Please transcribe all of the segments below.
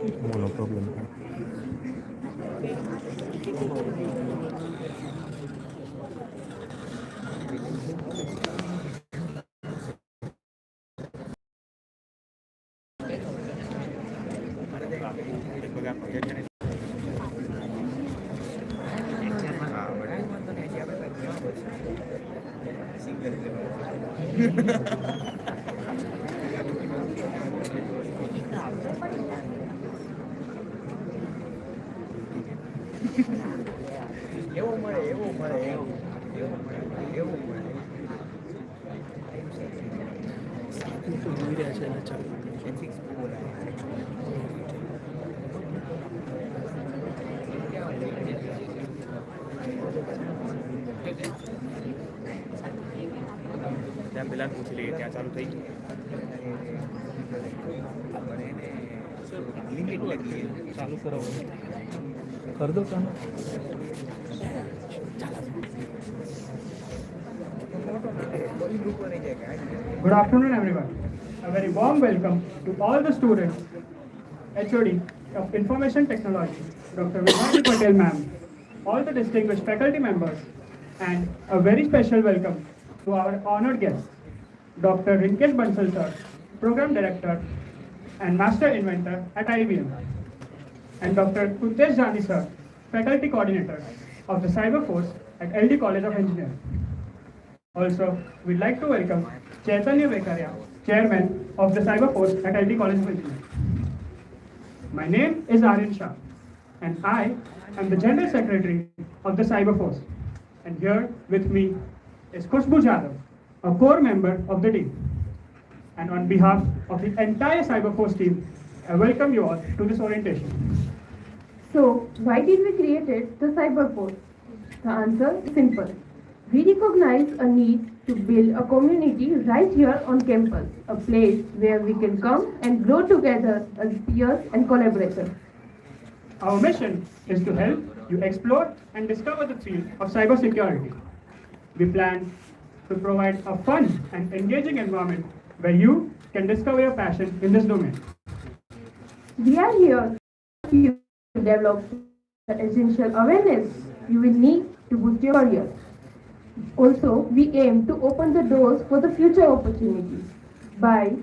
No problem. ત્યાં પેલા પૂછી લઈએ ત્યાં ચાલુ થઈ ગયું ચાલુ કરો કરી દો ચાલો Good afternoon, everyone. A very warm welcome to all the students, HOD of Information Technology, Dr. Vijay Patel ma'am, all the distinguished faculty members, and a very special welcome to our honored guest, Dr. Rinkesh Bansal sir, Program Director and Master Inventor at IBM, and Dr. Kuntesh Jani sir, Faculty Coordinator of the Cyber Force at LD College of Engineering. Also, we'd like to welcome Chaitanya Bekaria, Chairman of the Cyber Force at LD College of Engineering. My name is Aryan Shah, and I am the General Secretary of the Cyber Force. And here with me is Khushbu Jadhav, a core member of the team. And on behalf of the entire Cyber Force team, I welcome you all to this orientation. So, why did we create the Cyber Force? The answer is simple. We recognize a need to build a community right here on campus, a place where we can come and grow together as peers and collaborators. Our mission is to help you explore and discover the field of cybersecurity. We plan to provide a fun and engaging environment where you can discover your passion in this domain. We are here to develop the essential awareness you will need to boost your career. Also, we aim to open the doors for the future opportunities by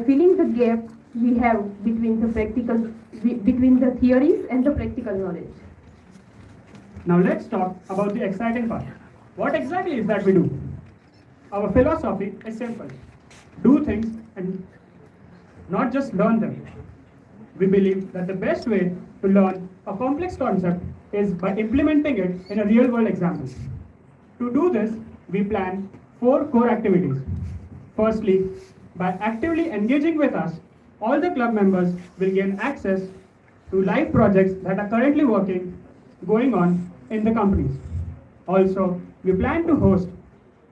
filling the gap we have between the theories and the practical knowledge. Now let's talk about the exciting part. What exactly is that we do? Our philosophy is simple. Do things and not just learn them. We believe that the best way to learn a complex concept is by implementing it in a real-world example. To do this, we plan 4 core activities. Firstly, by actively engaging with us, all the club members will gain access to live projects that are currently going on in the companies. Also, we plan to host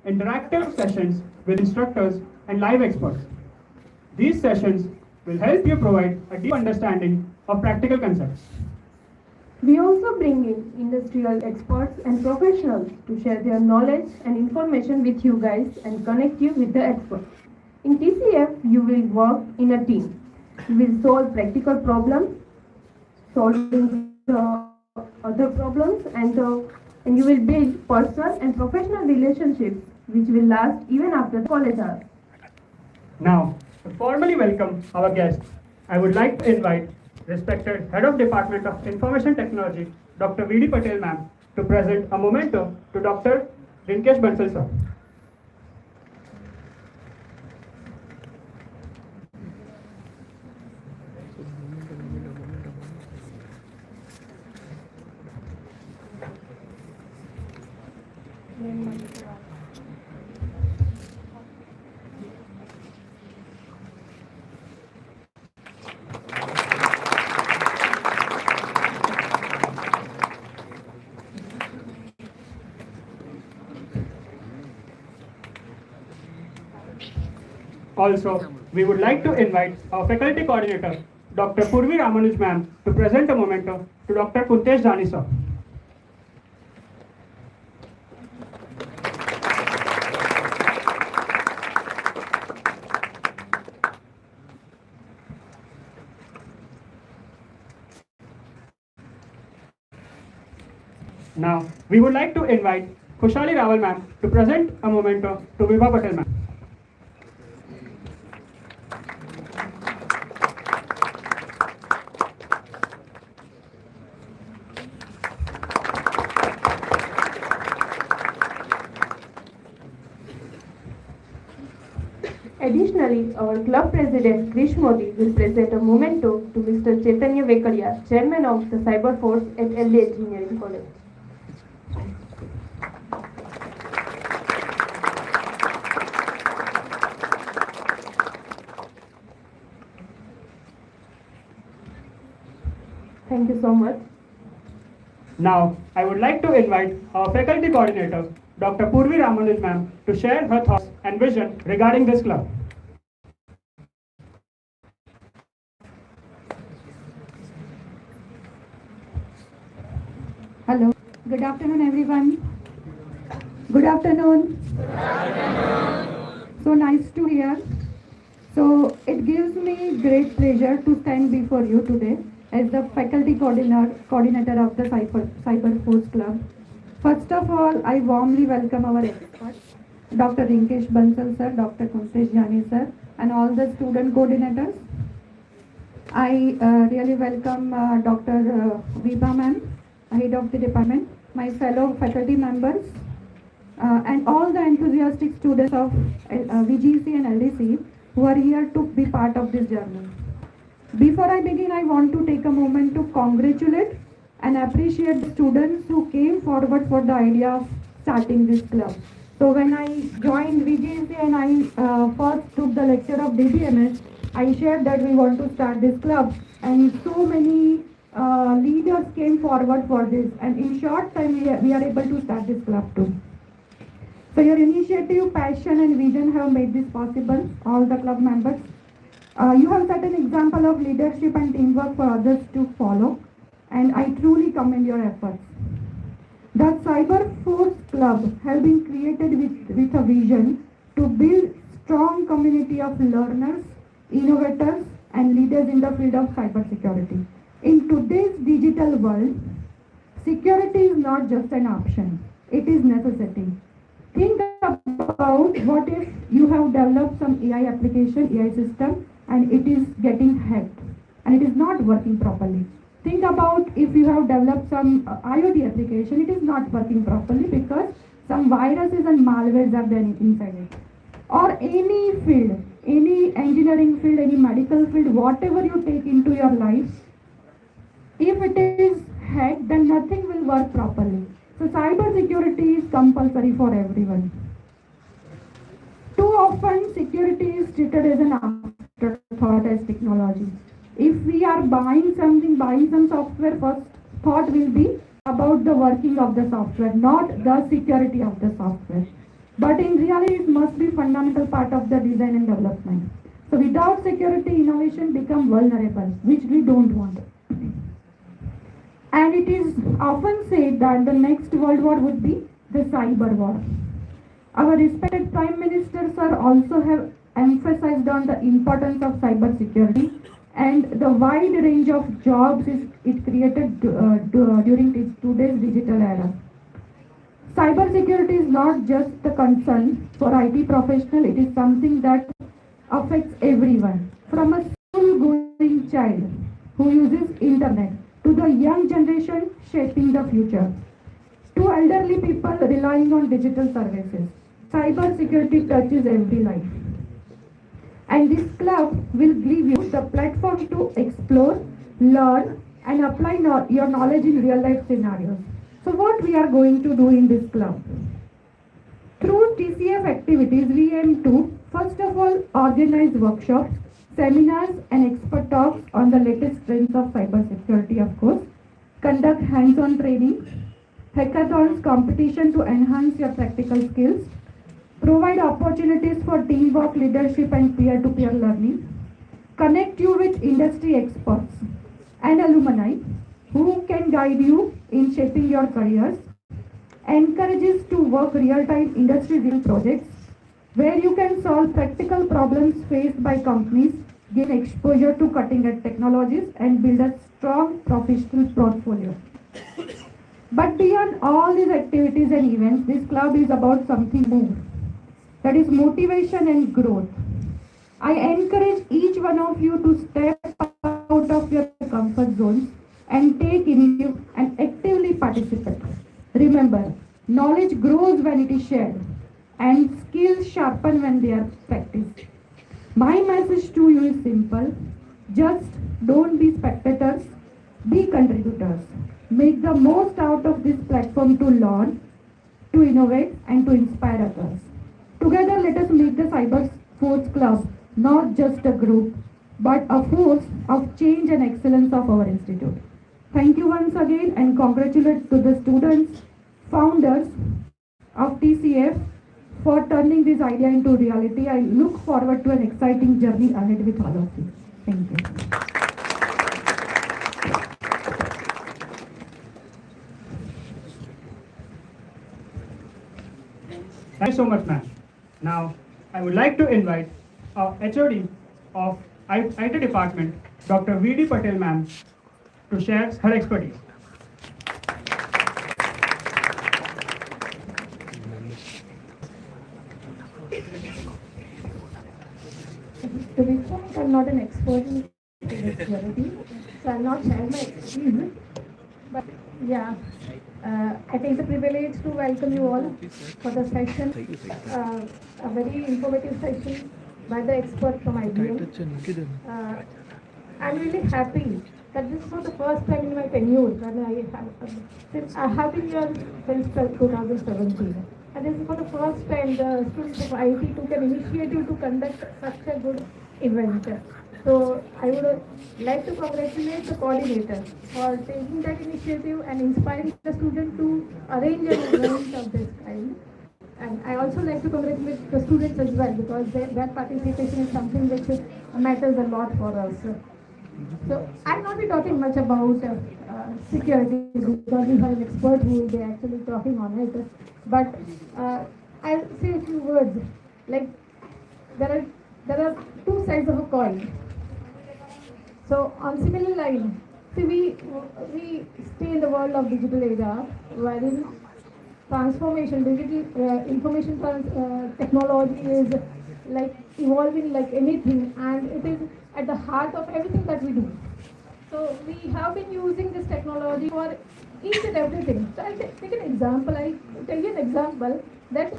interactive sessions with instructors and live experts. These sessions will help you provide a deep understanding of practical concepts. We also bring in industrial experts and professionals to share their knowledge and information with you guys and connect you with the experts. In TCF, you will work in a team. You will solve practical problems, solving the other problems, and you will build personal and professional relationships which will last even after the college hours. Now, to formally welcome our guest, I would like to invite respected Head of Department of Information Technology, Dr. V.D. Patel ma'am, to present a memento to Dr. Rinkesh Bansal sir. Also, we would like to invite our faculty coordinator, Dr. Purvi Ramanuj ma'am, to present a memento to Dr. Kuntesh Jani sir. Now, we would like to invite Khushali Rawal ma'am to present a memento to Vibha Patel ma'am. Additionally, our club president Krish Modi will present a memento to Mr. Chaitanya Vekalia, chairman of the Cyber Force at LD Engineering College. Thank you so much. Now, I would like to invite our faculty coordinator, Dr. Purvi Ramanuj ma'am, to share her thoughts and vision regarding this club. Hello. Good afternoon, everyone. Good afternoon. So nice to hear. So it gives me great pleasure to stand before you today as the faculty coordinator of the Cyber Force Club. First of all, I warmly welcome our experts, Dr. Rinkesh Bansal sir, Dr. Kuntesh Jani sir, and all the student coordinators. I really welcome Dr. Vibha ma'am, head of the department, my fellow faculty members, and all the enthusiastic students of VGEC and LDC who are here to be part of this journey. Before I begin, I want to take a moment to congratulate and appreciate the students who came forward for the idea of starting this club. So when I joined VGEC and I first took the lecture of DBMS, I shared that we want to start this club, and so many leaders came forward for this, and in short time we are able to start this club too. So your initiative, passion and vision have made this possible, all the club members. You have set an example of leadership and teamwork for others to follow, and I truly commend your efforts. The Cyber Force Club has been created with a vision to build strong community of learners, innovators and leaders in the field of cybersecurity. In today's digital world, security is not just an option, it is necessity. Think about what if you have developed some AI application, AI system, and it is getting hacked and it is not working properly. Think about if you have developed some IoT application, it is not working properly because some viruses and malwares are there inside it. Or any field, any engineering field, any medical field, whatever you take into your life, if it is hacked, then nothing will work properly. So cyber security is compulsory for everyone. Too often, security is treated as an afterthought as technology. If we are buying some software, first thought will be about the working of the software, not the security of the software. But in reality, it must be fundamental part of the design and development. So without security, innovation becomes vulnerable, which we don't want. And it is often said that the next world war would be the cyber war. Our respected Prime Minister sir also have emphasized on the importance of cyber security and the wide range of jobs it created during today's digital era. Cyber security is not just a concern for IT professional, it is something that affects everyone. From a school-going child who uses internet to the young generation shaping the future, to elderly people relying on digital services. Cyber security touches every life. And this club will give you the platform to explore, learn and apply your knowledge in real life scenarios. So what we are going to do in this club? Through TCF activities, we aim to, first of all, organize workshops, seminars and expert talks on the latest trends of cybersecurity, of course, conduct hands-on training, hackathons, competition to enhance your practical skills, provide opportunities for teamwork, leadership and peer-to-peer learning, connect you with industry experts and alumni who can guide you in shaping your careers, encourages to work real-time industry-driven projects where you can solve practical problems faced by companies, gain exposure to cutting-edge technologies and build a strong professional portfolio. But beyond all these activities and events, this club is about something more. That is motivation and growth. I encourage each one of you to step out of your comfort zones and take initiative and actively participate. Remember, knowledge grows when it is shared and skills sharpen when they are practiced. My message to you is simple. Just don't be spectators, be contributors. Make the most out of this platform to learn, to innovate, and to inspire others. Together, let us make the Cyber Force Club not just a group, but a force of change and excellence of our institute. Thank you once again and congratulate to the students, founders of TCF for turning this idea into reality. I look forward to an exciting journey ahead with all of you. Thank you. Thank you so much, ma'am. Now, I would like to invite our HOD of IT department, Dr. V.D. Patel, ma'am, to share her expertise. To be frank, I'm not an expert in security, so I'll not share my experience. But yeah, I take the privilege to welcome you all for the session, a very informative session by the expert from IBM. I'm really happy that this is not the first time in my tenure when I have been here since 2017. And this is for the first time the students of IT took an initiative to conduct such a good event. So I would like to congratulate the coordinator for taking that initiative and inspiring the student to arrange an event of this kind. And I also like to congratulate the students as well because their participation is something which matters a lot for us. So I'll not be talking much about security because we have an expert who will be actually talking on it. But I'll say a few words. Like there are two sides of a coin. So on similar line, see we stay in the world of digital era, wherein transformation, digital information technology is like evolving like anything, and it is at the heart of everything that we do. So we have been using this technology for each and everything. So I'll take an example. I'll tell you an example that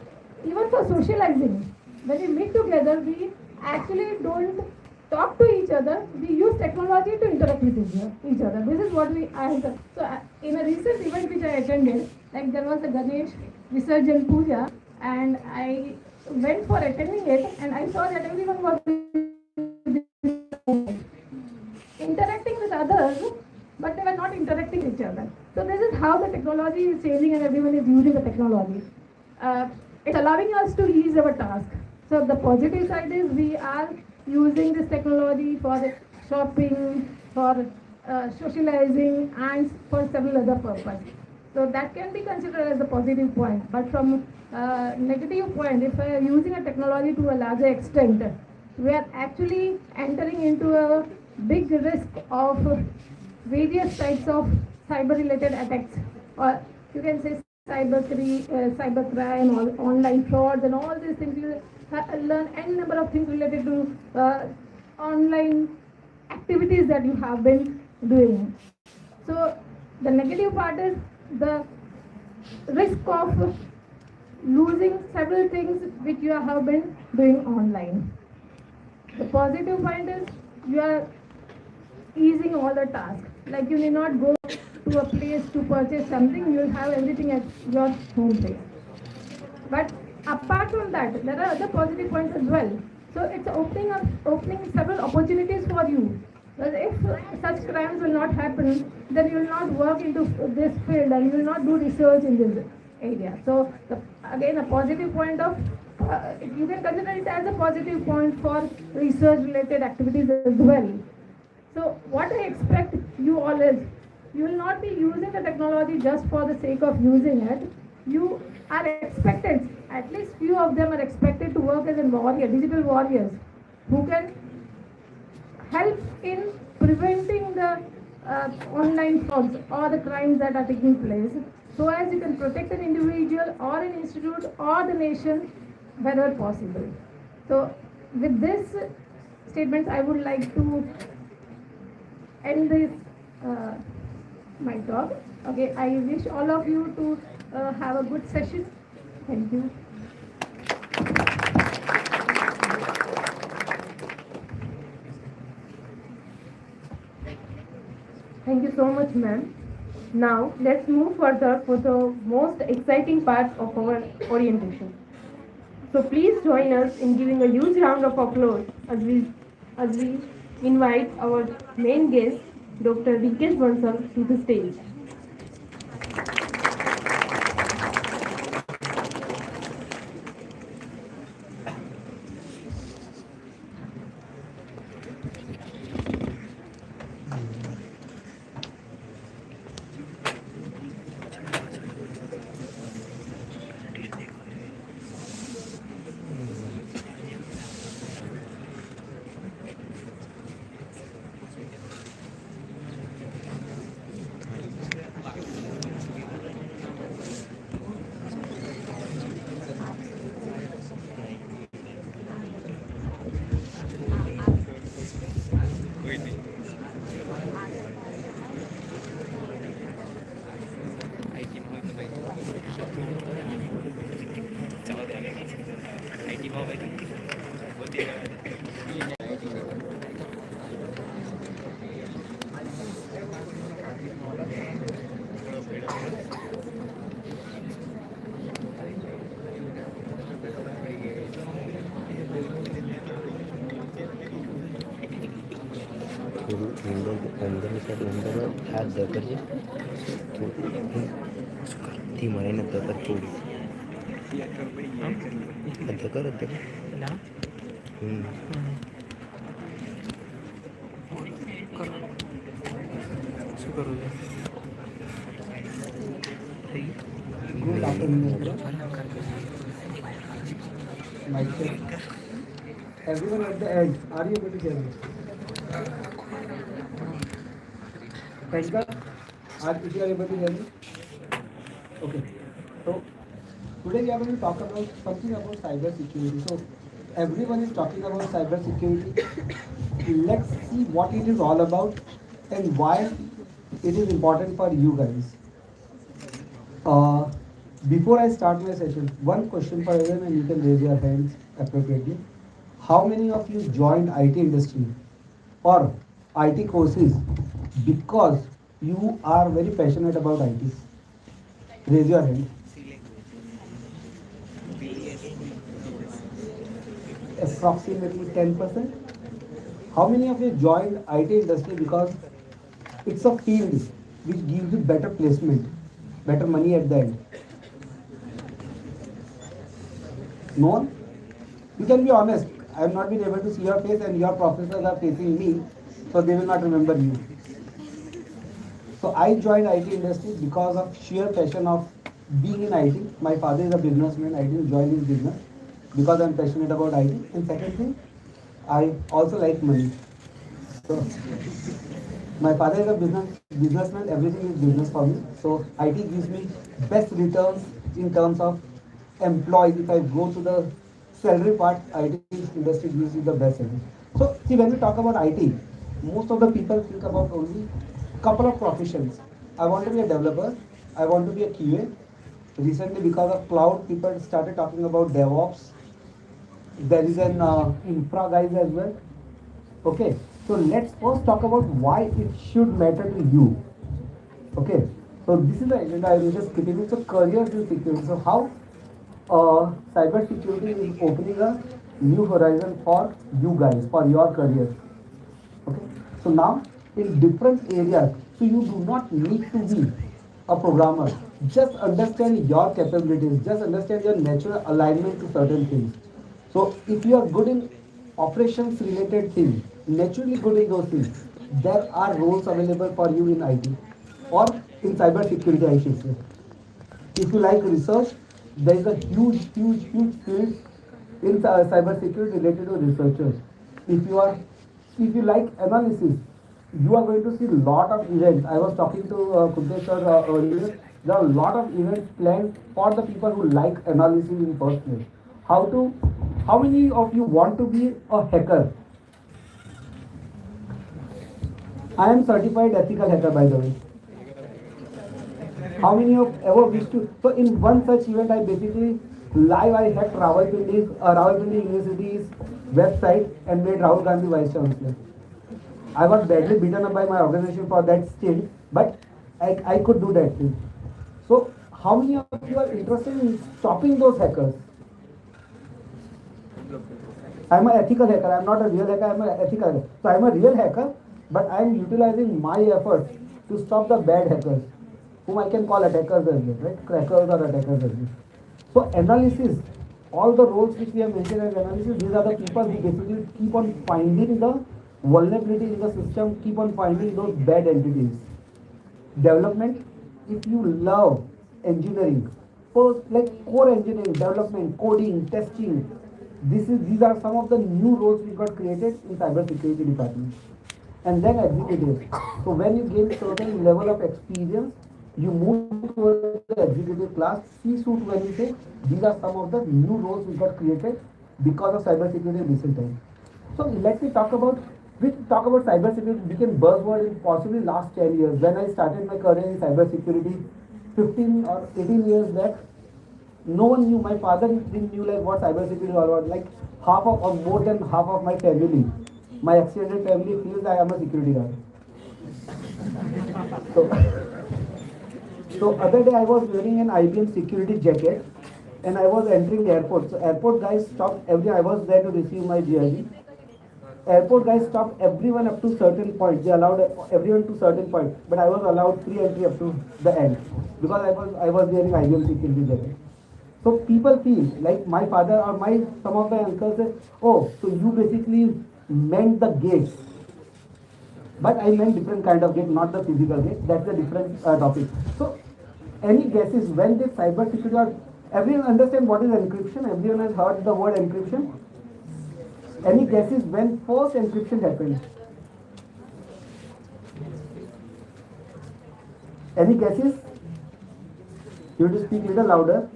even for socializing, when we meet together, we actually don't talk to each other. We use technology to interact with each other. This is what I have. So in a recent event which I attended, like there was a Ganesh Visarjan Puja, and I went for attending it, and I saw that everyone was interacting with others, but they were not interacting with each other. So this is how the technology is changing, and everyone is using the technology. It's allowing us to ease our task. So the positive side is we are using this technology for shopping, for socializing, and for several other purposes. So that can be considered as a positive point. But from negative point, if we are using a technology to a larger extent, we are actually entering into a big risk of various types of cyber-related attacks, or you can say cybercrime or online frauds and all these things. You learn any number of things related to online activities that you have been doing. So the negative part is the risk of losing several things which you have been doing online. The positive point is you are easing all the tasks. Like you need not go to a place to purchase something, you will have everything at your home place. But apart from that, there are other positive points as well. So it's opening several opportunities for you. But if such crimes will not happen, then you will not work into this field and you will not do research in this area. So again, a positive point of you can consider it as a positive point for research related activities as well. So what I expect you all is, you will not be using the technology just for the sake of using it. You are expected, at least few of them are expected to work as a warrior, digital warriors, who can help in preventing the online frauds or the crimes that are taking place. so as you can protect an individual or an institute or the nation wherever possible. So with this statements, I would like to end this my talk. Okay, I wish all of you to have a good session. Thank you. Thank you so much, ma'am. Now, let's move further for the most exciting part of our orientation. So please join us in giving a huge round of applause as we invite our main guest, Dr. Vikesh Bansal, to the stage. अंदर side अंदर हाथ दकर जे ती मने न दकर थोड़ी दकर ना શું કરું છું Good afternoon, everyone at the end. Are you able to hear me? Tanka, if you are able to hear me? Okay. So today we are going to talk about something about cyber security. So everyone is talking about cyber security. Let's see what it is all about and why it is important for you guys. Before I start my session, one question for everyone and you can raise your hands appropriately. How many of you joined IT industry or IT courses because you are very passionate about IT? Raise your hand. Approximately 10%. How many of you joined IT industry because it's a field which gives you better placement, better money at the end? No one? You can be honest. I have not been able to see your face and your professors are facing me, so they will not remember you. So I joined IT industry because of sheer passion of being in IT. My father is a businessman. I didn't join his business because I'm passionate about IT. And second thing, I also like money. So my father is a businessman. Everything is business for me. So IT gives me best returns in terms of employees. If I go to the salary part, IT industry gives you the best salary. So see, when we talk about IT, most of the people think about only couple of professions. I want to be a developer. I want to be a QA. Recently, because of cloud, people started talking about DevOps. There is an infra guys as well. Okay, so let's first talk about why it should matter to you. Okay, so this is the agenda. I will just skipping it. So careers in security. So how cyber security is opening a new horizon for you guys, for your career. Okay, so now in different areas, so you do not need to be a programmer. Just understand your capabilities. Just understand your natural alignment to certain things. So if you are good in operations related things, naturally good in those things, there are roles available for you in IT or in cyber security, I should say. If you like research, there is a huge field in cyber security related to researchers. If you like analysis, you are going to see a lot of events. I was talking to Kuntesh sir earlier. There are a lot of events planned for the people who like analysis in first place. How many of you want to be a hacker? I am certified ethical hacker, by the way. How many of ever wish to? So in one such event, I basically I hacked Rawalpindi University's website and made Rahul Gandhi vice chancellor. I was badly beaten up by my organization for that stint, but I could do that thing. So how many of you are interested in stopping those hackers? I'm an ethical hacker. I'm not a real hacker. I'm an ethical hacker. So I'm a real hacker, but I'm utilizing my efforts to stop the bad hackers, whom I can call attackers as well, right? Crackers or attackers as well. So analysis, all the roles which we have mentioned as analysis, these are the people who basically keep on finding the vulnerability in the system, keep on finding those bad entities. Development, if you love engineering, like core engineering, development, coding, testing, these are some of the new roles we got created in cybersecurity department. And then executives. So when you gain certain level of experience, you move towards the executive class, C-suite when you say, these are some of the new roles we got created because of cybersecurity in recent times. So let me talk about cybersecurity became buzzword in possibly last 10 years. When I started my career in cybersecurity 15 or 18 years back, no one knew. My father didn't knew like what cybersecurity was about. Like half of or more than half of my family, my extended family feels I am a security guard. So other day I was wearing an IBM security jacket and I was entering the airport. So airport guys stopped I was there to receive my GIG. Airport guys stopped everyone up to certain point. They allowed everyone to certain point, but I was allowed free entry up to the end because I was wearing IBM security jacket. So people feel like my father or some of my uncles say, oh, so you basically meant the gates. But I meant different kind of gate, not the physical gate. That's a different topic. So any guesses when did cybersecurity or everyone understand what is encryption? Everyone has heard the word encryption. Any guesses when first encryption happened? Any guesses? You have to speak a little louder.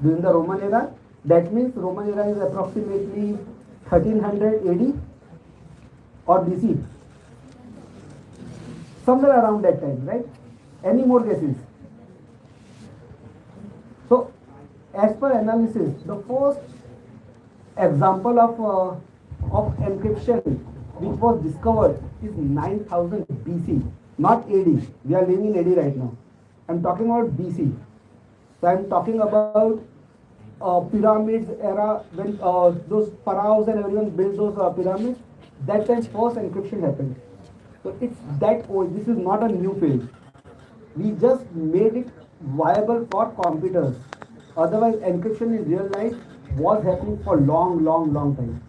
During the Roman era, that means Roman era is approximately 1300 AD or BC. Somewhere around that time, right? Any more guesses? So, as per analysis, the first example of encryption which was discovered is 9000 BC, not AD. We are living in AD right now. I'm talking about BC. So I'm talking about pyramids era when those pharaohs and everyone built those pyramids. That time first encryption happened. So it's that old. This is not a new field. We just made it viable for computers. Otherwise, encryption in real life was happening for long time.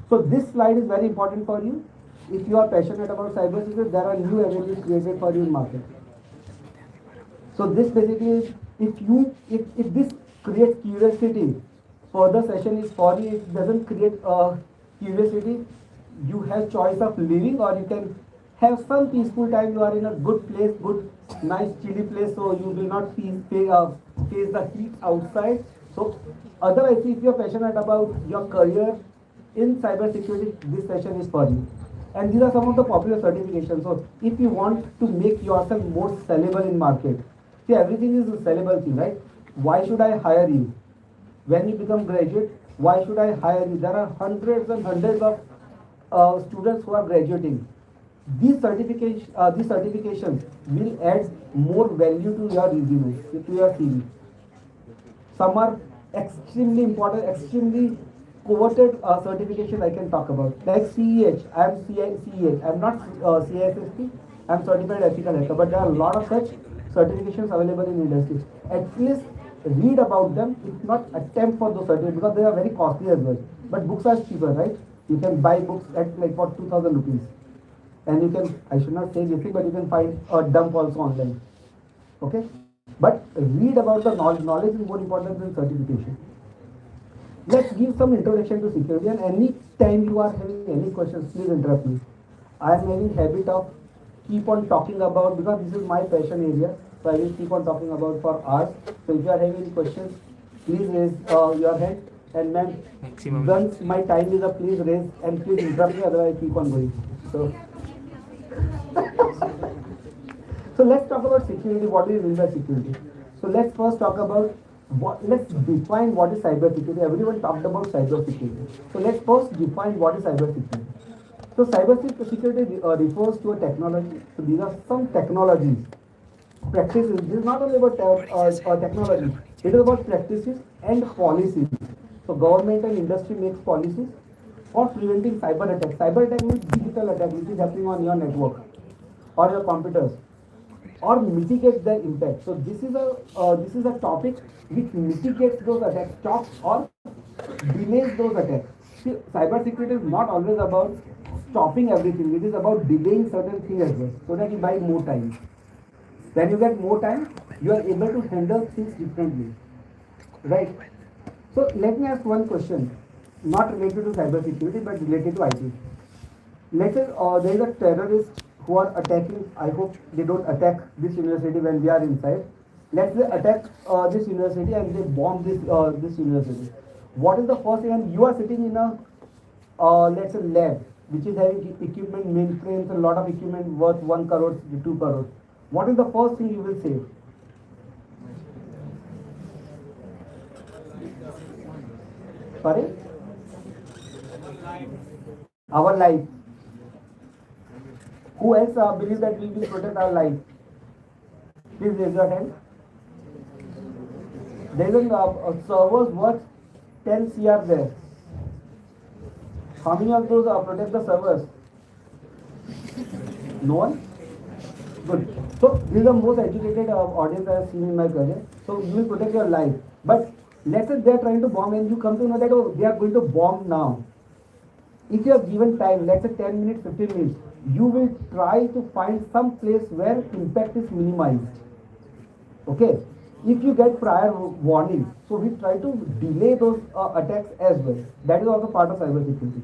So this slide is very important for you. If you are passionate about cybersecurity, there are new avenues created for you in market. So this basically is, if this creates curiosity, further session is for you. If it doesn't create curiosity, you have choice of living, or you can have some peaceful time. You are in a good place, good, nice, chilly place, so you will not face the heat outside. So otherwise, if you are passionate about your career in cybersecurity, this session is for you. And these are some of the popular certifications. So if you want to make yourself more sellable in market, see, everything is a sellable thing, right? Why should I hire you? When you become graduate, why should I hire you? There are hundreds and hundreds of students who are graduating. These certifications will add more value to your resume, to your CV. Some are extremely important, extremely coveted certification I can talk about. Like CEH, I am CEH. I am not CISSP. I am certified ethical hacker, but there are a lot of such certifications available in industry. At least read about them, if not attempt for those certificates, because they are very costly as well. But books are cheaper, right? You can buy books at like for 2000 rupees. And you can, I should not say this thing, but you can find a dump also online. Okay? But read about the knowledge. Knowledge is more important than certification. let's give some introduction to security, and any time you are having any questions, please interrupt me. I am having habit of keep on talking about, because this is my passion area, so I will keep on talking about for hours. So if you are having any questions, please raise your hand, and ma'am, Maximum. once my time is up, please raise and please interrupt me, otherwise I keep on going. So, so let's talk about security. What do you mean by security? So let's first talk about let's define what is cyber security. Everyone talked about cyber security. So let's first define what is cyber security. So cyber security refers to a technology. So these are some technologies, practices. This is not only about technology. It is about practices and policies. So government and industry makes policies for preventing cyber attacks. Cyber attack means digital attack which is happening on your network or your computers, or mitigate the impact. So this is a topic which mitigates those attacks, stops or delays those attacks. See, cyber security is not always about stopping everything. It is about delaying certain things as well, so that you buy more time. When you get more time, you are able to handle things differently, right? So let me ask one question, not related to cyber security but related to IT. Let's say there is a terrorist who are attacking. I hope they don't attack this university when we are inside. Let's say attack this university and they bomb this university. What is the first thing? And you are sitting in a let's say lab which is having equipment, mainframes, a lot of equipment worth 1 crore, 2 crore. What is the first thing you will say? Sorry? Our life. Who else believes that we will protect our life? Please raise your hand. There is a servers worth 10 CR there. How many of those protect the servers? No one? Good. So this is the most educated audience I have seen in my career. So you will protect your life. But let's say they are trying to bomb and you come to know that they are going to bomb now. If you have given time, let's say 10 minutes, 15 minutes, you will try to find some place where impact is minimized. Okay? If you get prior warning, so we try to delay those attacks as well. That is also part of cyber security.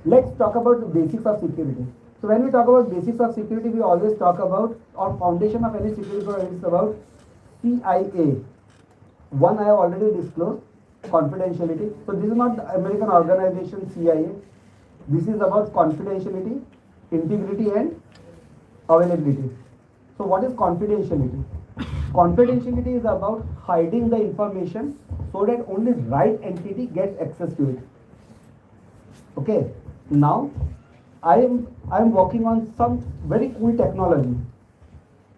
Let's talk about the basics of security. So when we talk about basics of security, we always talk about, or foundation of any security product is about CIA. One I have already disclosed, confidentiality. So this is not the American organization CIA. This is about confidentiality, integrity and availability. So what is confidentiality? Confidentiality is about hiding the information so that only right entity gets access to it. Okay. Now I am working on some very cool technology.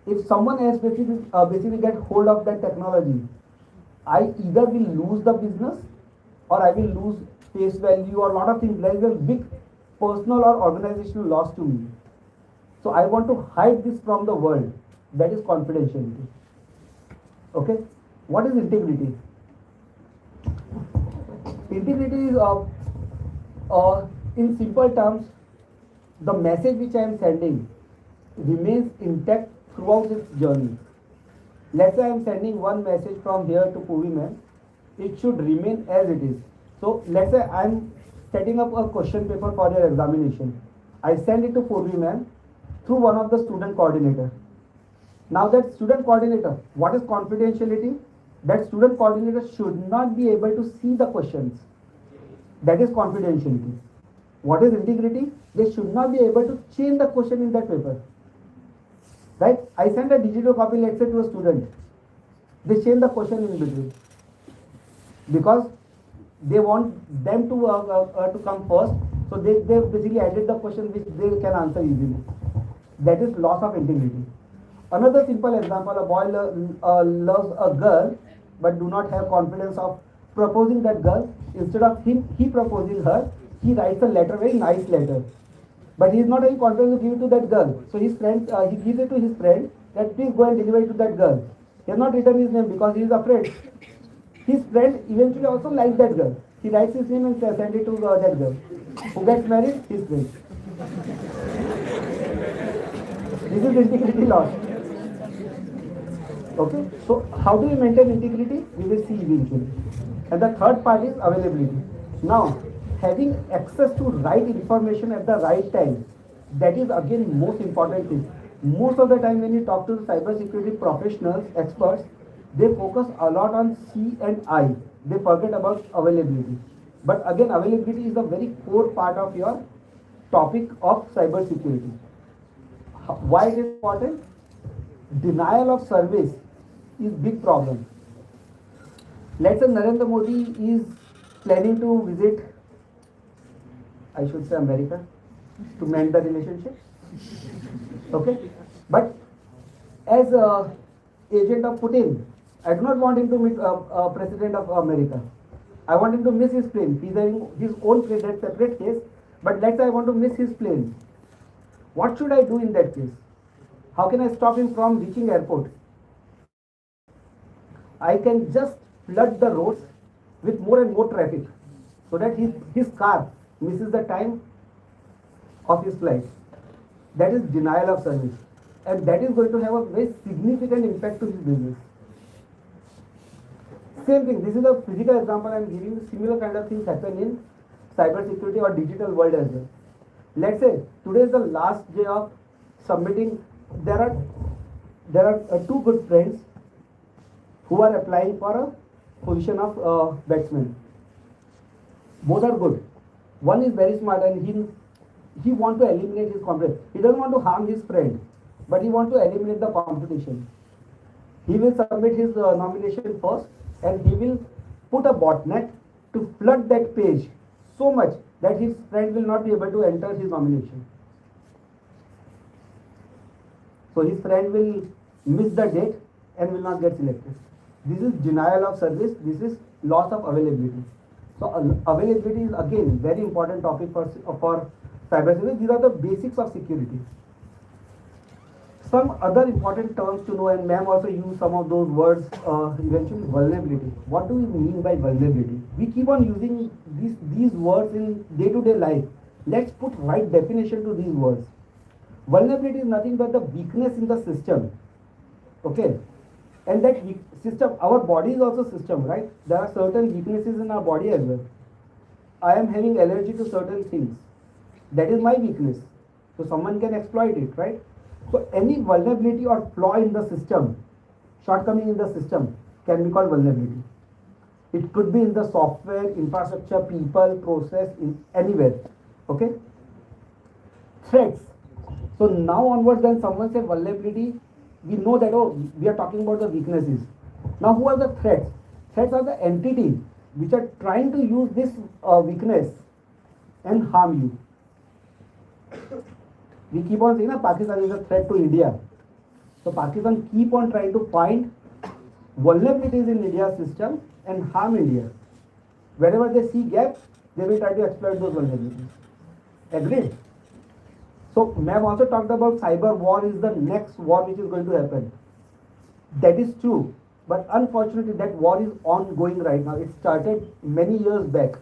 If someone else basically get hold of that technology, I either will lose the business or I will lose face value or a lot of things. There is a big personal or organizational loss to me. So I want to hide this from the world. That is confidentiality. Okay. What is integrity? Integrity is in simple terms, the message which I am sending remains intact throughout its journey. Let's say I am sending one message from here to Puvi ma'am. It should remain as it is. So let's say I am setting up a question paper for your examination. I send it to Puvi ma'am through one of the student coordinator. Now that student coordinator, what is confidentiality? That student coordinator should not be able to see the questions. That is confidentiality. What is integrity? They should not be able to change the question in that paper. Right? I send a digital copy, let's say, to a student. They change the question in between because they want them to come first. So they basically added the question which they can answer easily. That is loss of integrity. Another simple example: a boy loves a girl but do not have confidence of proposing that girl. Instead of he proposing her, he writes a letter, very nice letter. But he is not having confidence to give it to that girl. So his friend, he gives it to his friend that please go and deliver it to that girl. He has not written his name because he is afraid. His friend eventually also likes that girl. He writes his name and sends it to that girl. Who gets married? His friend. This is integrity loss. Okay, so how do we maintain integrity? We will see eventually. And the third part is availability. Now, having access to right information at the right time, that is again most important thing. Most of the time when you talk to the cybersecurity professionals, experts, they focus a lot on C and I. They forget about availability. But again, availability is a very core part of your topic of cybersecurity. Why it is important? Denial of service is big problem. Let's say Narendra Modi is planning to visit, I should say America, to mend the relationship. Okay, but as a agent of Putin, I do not want him to meet President of America. I want him to miss his plane. He's having his own plane, that's separate case. But let's say I want to miss his plane. What should I do in that case? How can I stop him from reaching airport? I can just flood the roads with more and more traffic so that his car misses the time of his flight. That is denial of service. And that is going to have a very significant impact to his business. Same thing, this is a physical example I am giving. Similar kind of things happen in cybersecurity or digital world as well. Let's say today is the last day of submitting. There are two good friends who are applying for a position of batsman. Both are good. One is very smart and he wants to eliminate his competition. He doesn't want to harm his friend, but he wants to eliminate the competition. He will submit his nomination first and he will put a botnet to flood that page so much that his friend will not be able to enter his nomination. So his friend will miss the date and will not get selected. This is denial of service. This is loss of availability. So availability is again very important topic for cybersecurity. These are the basics of security. Some other important terms to know, and ma'am also used some of those words eventually. Vulnerability. What do we mean by vulnerability? We keep on using these words in day-to-day life. Let's put right definition to these words. Vulnerability is nothing but the weakness in the system. Okay, and that system, our body is also system, right? There are certain weaknesses in our body as well. I am having allergy to certain things. That is my weakness. So someone can exploit it, right? So any vulnerability or flaw in the system, shortcoming in the system can be called vulnerability. It could be in the software, infrastructure, people, process, in anywhere. Okay? Threats. So now onwards when someone says vulnerability, we know that, oh, we are talking about the weaknesses. Now who are the threats? Threats are the entities which are trying to use this weakness and harm you. We keep on saying that Pakistan is a threat to India. So Pakistan keep on trying to find vulnerabilities in India's system and harm India. Wherever they see gaps, they will try to exploit those vulnerabilities. Agreed? So ma'am also talked about cyber war is the next war which is going to happen. That is true. But unfortunately that war is ongoing right now. It started many years back.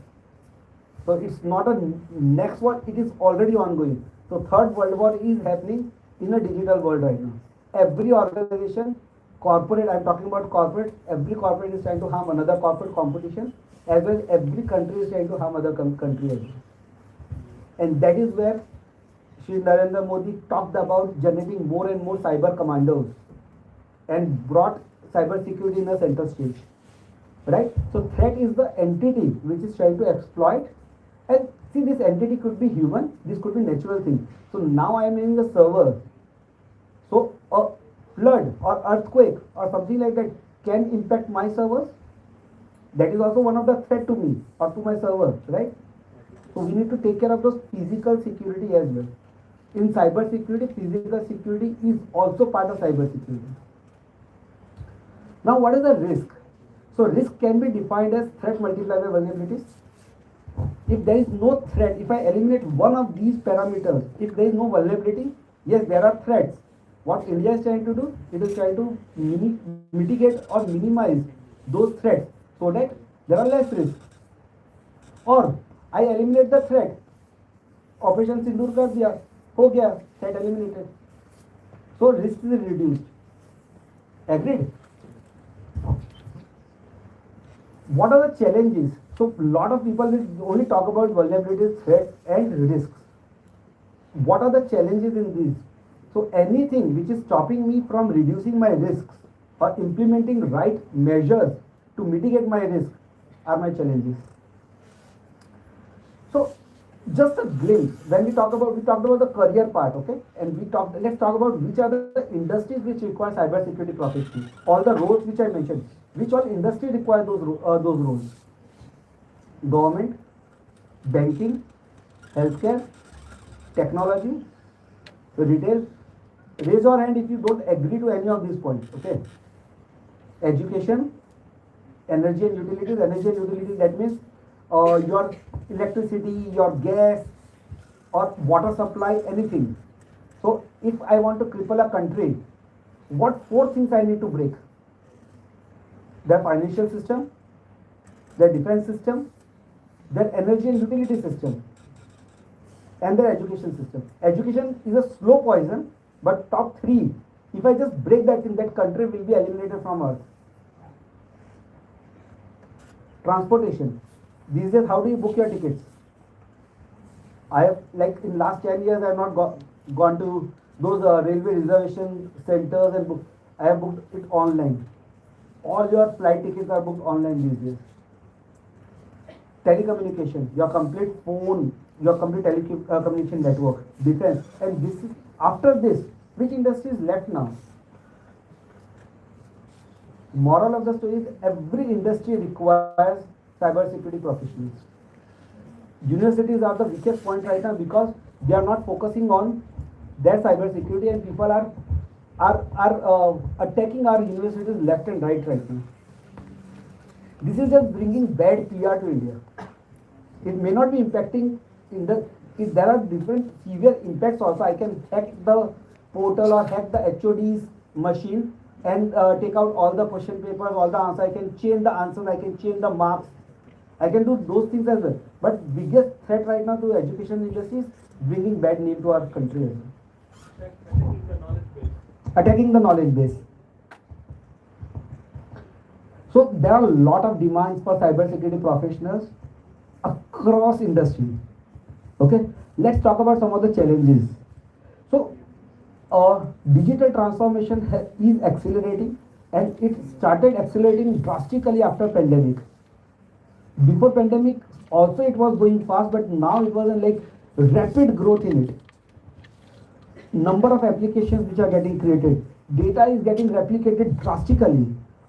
So it's not a next war, it is already ongoing. So third world war is happening in a digital world right now. Every organization, corporate, I'm talking about corporate, every corporate is trying to harm another corporate competition, as well as every country is trying to harm other country as well. And that is where Shri Narendra Modi talked about generating more and more cyber commandos and brought cyber security in a center stage. Right? So threat is the entity which is trying to exploit. And see, this entity could be human, this could be natural thing. So now I am in the server. So a flood or earthquake or something like that can impact my servers. That is also one of the threat to me or to my server, right? So we need to take care of those physical security as well. In cyber security, physical security is also part of cyber security. Now what is the risk? So risk can be defined as threat multiplied by vulnerabilities. If there is no threat, if I eliminate one of these parameters, if there is no vulnerability, yes, there are threats. What India is trying to do, it is trying to mitigate or minimize those threats so that there are less risks. Or I eliminate the threat. Operation Sindoor kar diya, ho gaya, threat eliminated. So risk is reduced. Agreed? what are the challenges? So lot of people will only talk about vulnerabilities, threats and risks. What are the challenges in these? So anything which is stopping me from reducing my risks or implementing right measures to mitigate my risk are my challenges. So just a glimpse, when we talked about the career part, okay, and let's talk about which are the industries which require cybersecurity professionals. All the roles which I mentioned, which all industry require those roles? Government, banking, healthcare, technology, retail. Raise your hand if you don't agree to any of these points, okay? Education, energy and utilities. Energy and utilities, that means your electricity, your gas or water supply, anything. So if I want to cripple a country, what 4 things I need to break? Their financial system, their defense system, their energy and utility system, and their education system. Education is a slow poison, but top 3, if I just break that thing, that country will be eliminated from earth. Transportation. These days, how do you book your tickets? I have, like in last 10 years, I have not gone to those railway reservation centers and book. I have booked it online. All your flight tickets are booked online these days. Telecommunication, your complete phone, your complete telecommunication network, defense, and this is after this, which industry is left now? Moral of the story is every industry requires cybersecurity professionals. Universities are the weakest point right now because they are not focusing on their cybersecurity, and people are attacking our universities left and right now. This is just bringing bad PR to India. It may not be impacting there are different severe impacts also. I can hack the portal or hack the HOD's machine and take out all the question papers, all the answers. I can change the answers, I can change the marks. I can do those things as well. But biggest threat right now to education industry is bringing bad name to our country as well. Attacking the knowledge base. So there are a lot of demands for cybersecurity professionals across industry. Okay, let's talk about some of the challenges. So digital transformation is accelerating, and it started accelerating drastically after pandemic. Before pandemic also it was going fast, but now it was like rapid growth in it. Number of applications which are getting created, data is getting replicated drastically.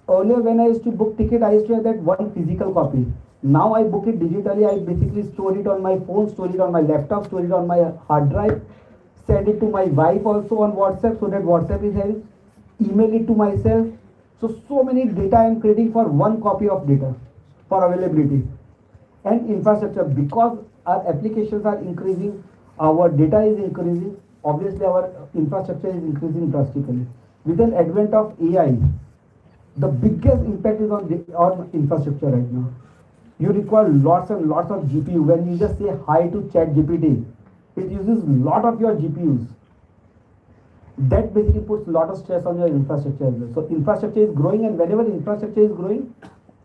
Earlier when I used to book ticket, I used to have that one physical copy. Now I book it digitally. I basically store it on my phone, store it on my laptop, store it on my hard drive, send it to my wife also on WhatsApp, so that WhatsApp is having, email it to myself. So many data I am creating for one copy of data for availability. And infrastructure, because our applications are increasing, our data is increasing, obviously our infrastructure is increasing drastically. With an advent of AI, the biggest impact is on infrastructure right now. You require lots and lots of GPU. When you just say hi to ChatGPT, it uses lot of your GPUs. That basically puts a lot of stress on your infrastructure as well. So infrastructure is growing, and whenever infrastructure is growing,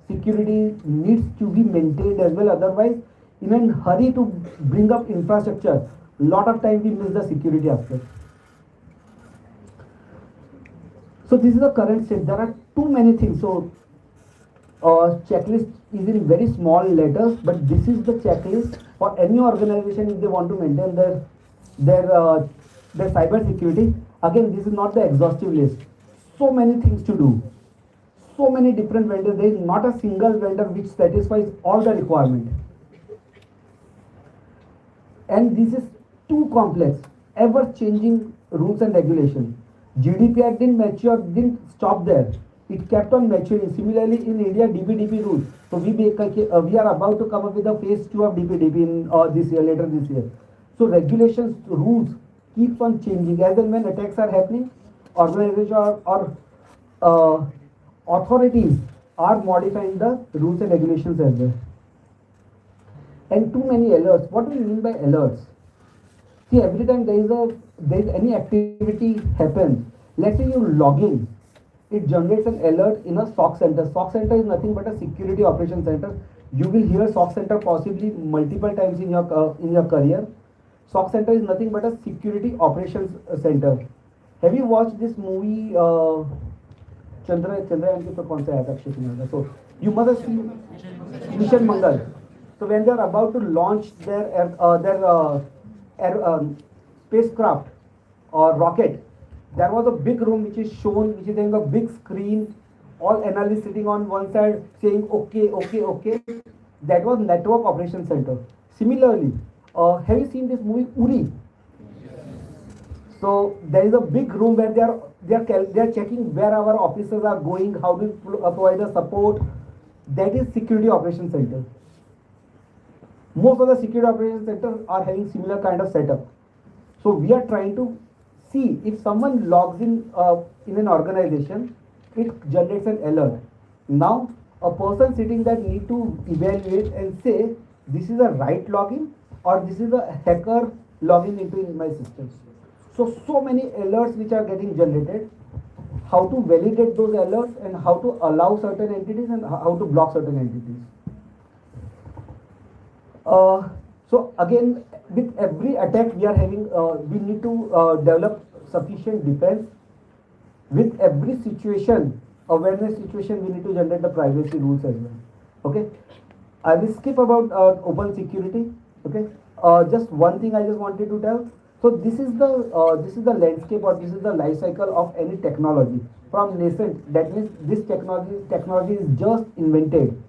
security needs to be maintained as well. Otherwise, in a hurry to bring up infrastructure, lot of time we miss the security aspect. So this is the current state. There are too many things. So checklist is in very small letters, but this is the checklist for any organization if they want to maintain their cyber security. Again, this is not the exhaustive list. So many things to do. So many different vendors. There is not a single vendor which satisfies all the requirement. And this is too complex. Ever changing rules and regulations. GDPR didn't stop there. It kept on maturing. Similarly, in India, DPDP rules. So we are about to come up with a phase 2 of DPDP in this year, later this year. So regulations, rules keeps on changing. As and when attacks are happening, organizations or authorities are modifying the rules and regulations as well. And too many alerts. What do we mean by alerts? See, every time there is any activity happens, let's say you log in it generates an alert in a SOC center. SOC center is nothing but a security operation center. You will hear SOC center possibly multiple times in your career. SOC center is nothing but a security operations center. Have you watched this movie Chandrayaan के ऊपर कौन सा आया था अक्षय कुमार का? So you must have seen Mission Mangal. So when they are about to launch their spacecraft or rocket, there was a big room which is shown, which is having a big screen, all analysts sitting on one side saying okay, okay, okay. That was network operation center. Similarly, have you seen this movie Uri? So there is a big room where they are checking where our officers are going, how to provide the support. That is security operation center. Most of the security operation centers are having similar kind of setup. So we are trying to see if someone logs in an organization, it generates an alert. Now a person sitting there need to evaluate and say this is a right login or this is a hacker logging into my system. So many alerts which are getting generated, how to validate those alerts and how to allow certain entities and how to block certain entities. So again, with every attack we are having, we need to develop sufficient defense. With every situation, awareness situation, we need to generate the privacy rules as well. Okay, I will skip about open security. Okay, just one thing I just wanted to tell. So this is the landscape or this is the life cycle of any technology from nascent. That means this technology is just invented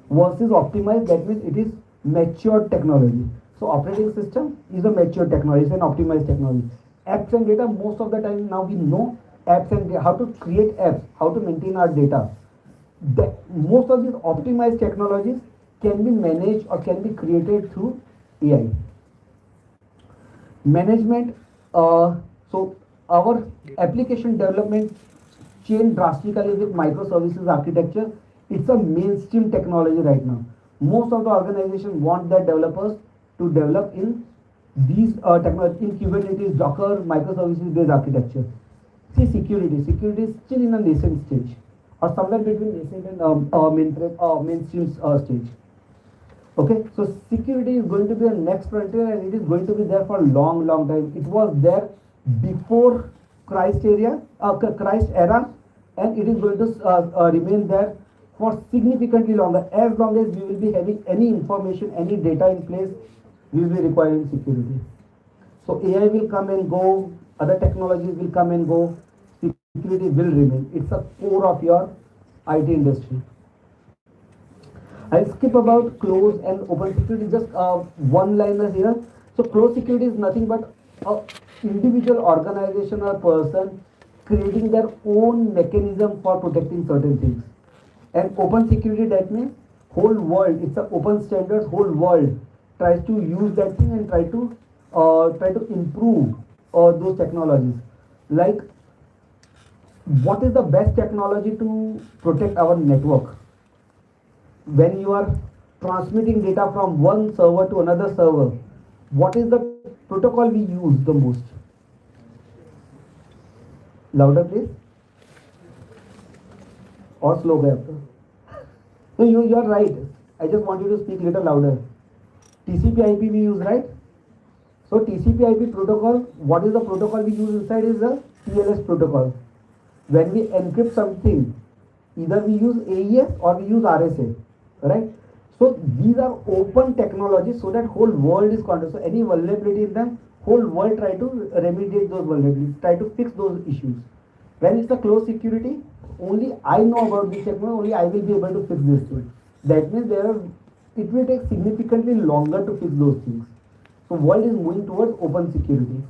versus optimized. That means it is mature technology. So operating system is a mature technology, it's an optimized technology. Apps and data, most of the time now we know apps and how to create apps, how to maintain our data. Most of these optimized technologies can be managed or can be created through AI. Management, so our application development changed drastically with microservices architecture. It's a mainstream technology right now. Most of the organizations want their developers to develop in these technology in Kubernetes, Docker, microservices based architecture. See, security is still in a nascent stage or somewhere between nascent and mainstream stage. Okay, so security is going to be a next frontier and it is going to be there for a long time. It was there before Christ era and it is going to remain there for significantly longer. As long as we will be having any information, any data in place, we will be requiring security. So AI will come and go, other technologies will come and go, security will remain. It's a core of your IT industry. I'll skip about closed and open security, just one liner here. So closed security is nothing but an individual organization or person creating their own mechanism for protecting certain things. And open security, that means whole world, it's an open standards, whole world tries to use that thing and try to improve those technologies. Like, what is the best technology to protect our network? When you are transmitting data from one server to another server, what is the protocol we use the most? Louder please. Or slow gaya aapka? No, you are right. I just want you to speak little louder. TCP/IP we use, right? So TCP/IP protocol, what is the protocol we use inside is the TLS protocol. When we encrypt something, either we use AES or we use RSA, right? So these are open technologies so that whole world is controlled. So any vulnerability in them, whole world try to remediate those vulnerabilities, try to fix those issues. When it's a closed security, only I know about this technology, only I will be able to fix this thing. That means it will take significantly longer to fix those things. So world is moving towards open security.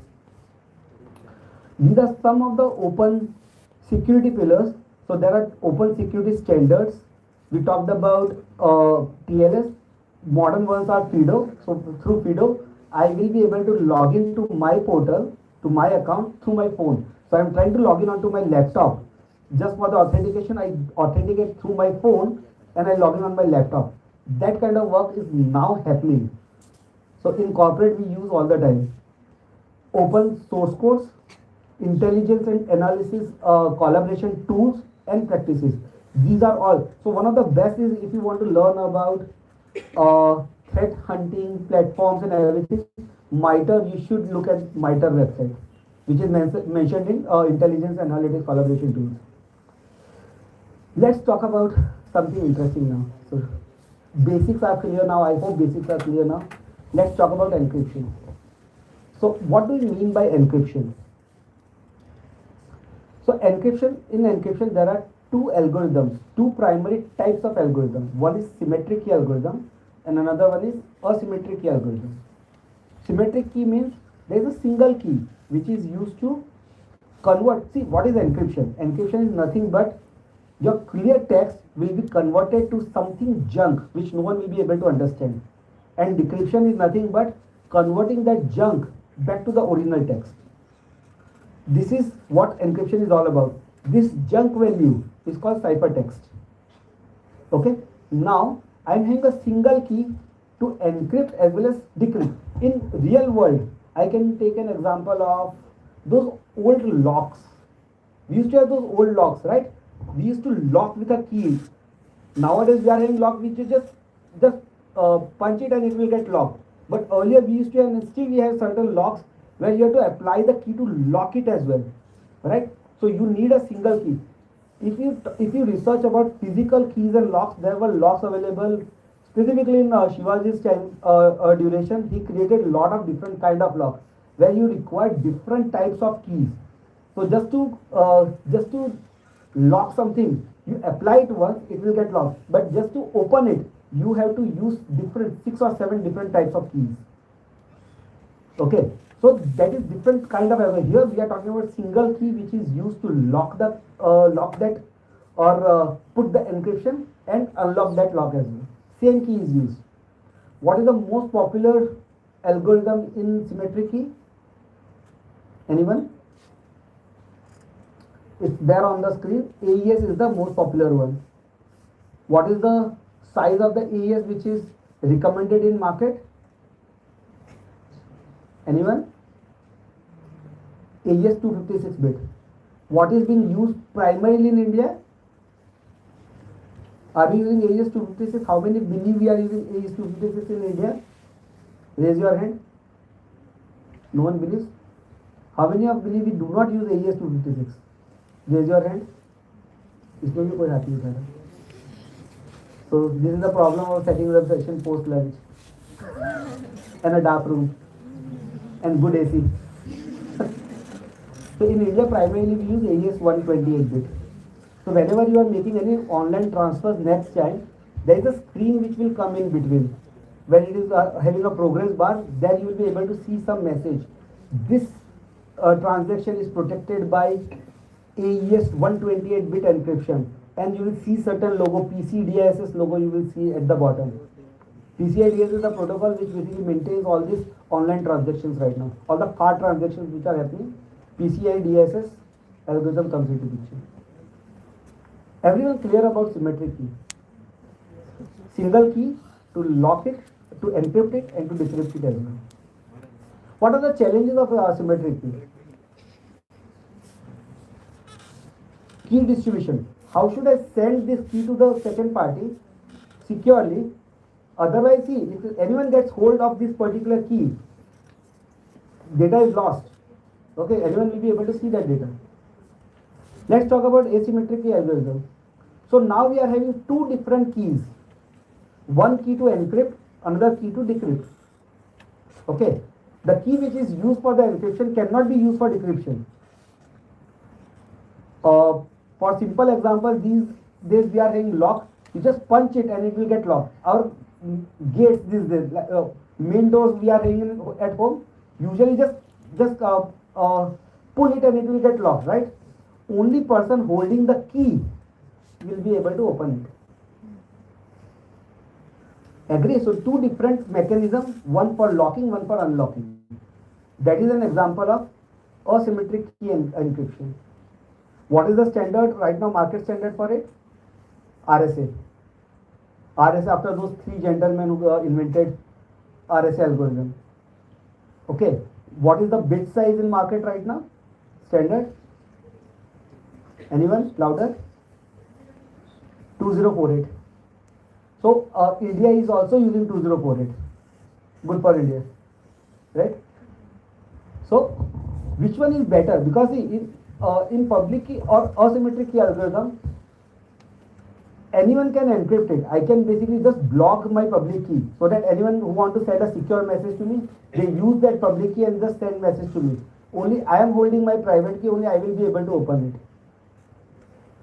These are some of the open security pillars. So there are open security standards. We talked about TLS. Modern ones are FIDO. So through FIDO, I will be able to log into my portal, to my account through my phone. So I'm trying to log in onto my laptop. Just for the authentication, I authenticate through my phone and I log in on my laptop. That kind of work is now happening. So in corporate, we use all the time. Open source codes. intelligence and analysis collaboration tools and practices. These are all. So one of the best is if you want to learn about threat hunting platforms and everything, MITRE, you should look at MITRE website, which is mentioned in intelligence analytics collaboration tools. Let's talk about something interesting now. So basics are clear now. I hope basics are clear now. Let's talk about encryption. So what do we mean by encryption? So in encryption there are two algorithms, two primary types of algorithms. One is symmetric key algorithm and another one is asymmetric key algorithm. Symmetric key means there is a single key which is used to convert. See, what is encryption? Encryption is nothing but your clear text will be converted to something junk which no one will be able to understand. And decryption is nothing but converting that junk back to the original text. This is what encryption is all about. This junk value is called ciphertext. Okay. Now I am having a single key to encrypt as well as decrypt. In real world, I can take an example of those old locks. We used to have those old locks, right? We used to lock with a key. Nowadays we are having lock which is just punch it and it will get locked. But earlier we used to have, and still we have certain locks where you have to apply the key to lock it as well, right? So you need a single key. If you research about physical keys and locks, there were locks available specifically in Shivaji's time duration. He created a lot of different kind of locks where you require different types of keys. So just to lock something, you apply it once, it will get locked. But just to open it, you have to use 6 or 7 different types of keys. Okay, so that is different kind of error. Here we are talking about single key which is used to lock that or put the encryption and unlock that lock as well. Same key is used. What is the most popular algorithm in symmetric key? Anyone? It's there on the screen. AES is the most popular one. What is the size of the AES which is recommended in market? Anyone? AES 256 bit. What is being used primarily in India? Are we using AES 256? How many believe we are using AES 256 in India? Raise your hand. No one believes. How many of believe we do not use AES 256? Raise your hand. इसमें भी कोई हाथ नहीं उठा रहा. So this is the problem of setting up session post lunch and a dark room and good AC. So in India primarily we use AES 128 bit. So whenever you are making any online transfers next time, there is a screen which will come in between. When it is having a progress bar, then you will be able to see some message. This transaction is protected by AES 128 bit encryption, and you will see certain logo, PCDISS logo you will see at the bottom. PCIDSS is the protocol which basically maintains all these online transactions right now. All the card transactions which are happening, PCIDSS algorithm comes into picture. Everyone clear about symmetric key? Single key to lock it, to encrypt it and to decrypt it as well. What are the challenges of symmetric key? Key distribution. How should I send this key to the second party securely? Otherwise, see, if anyone gets hold of this particular key, data is lost. Okay, anyone will be able to see that data. Let's talk about asymmetric key algorithm. So now we are having two different keys. One key to encrypt, another key to decrypt. Okay, the key which is used for the encryption cannot be used for decryption. For simple example, these days we are having lock. You just punch it and it will get locked. Our gates these days, main doors we are having at home, usually just pull it and it will get locked, right? Only person holding the key will be able to open it. Agree? So two different mechanisms, one for locking, one for unlocking. That is an example of asymmetric key encryption. What is the standard right now, market standard for it? RSA. RSA, after those three gentlemen who invented RSA algorithm. Okay, what is the bit size in market right now? standard? Anyone? Louder? 2048. So India is also using 2048. Good for India, right? So which one is better? Because in public key or asymmetric key algorithm, anyone can encrypt it. I can basically just block my public key so that anyone who want to send a secure message to me, they use that public key and just send message to me. Only I am holding my private key, only I will be able to open it.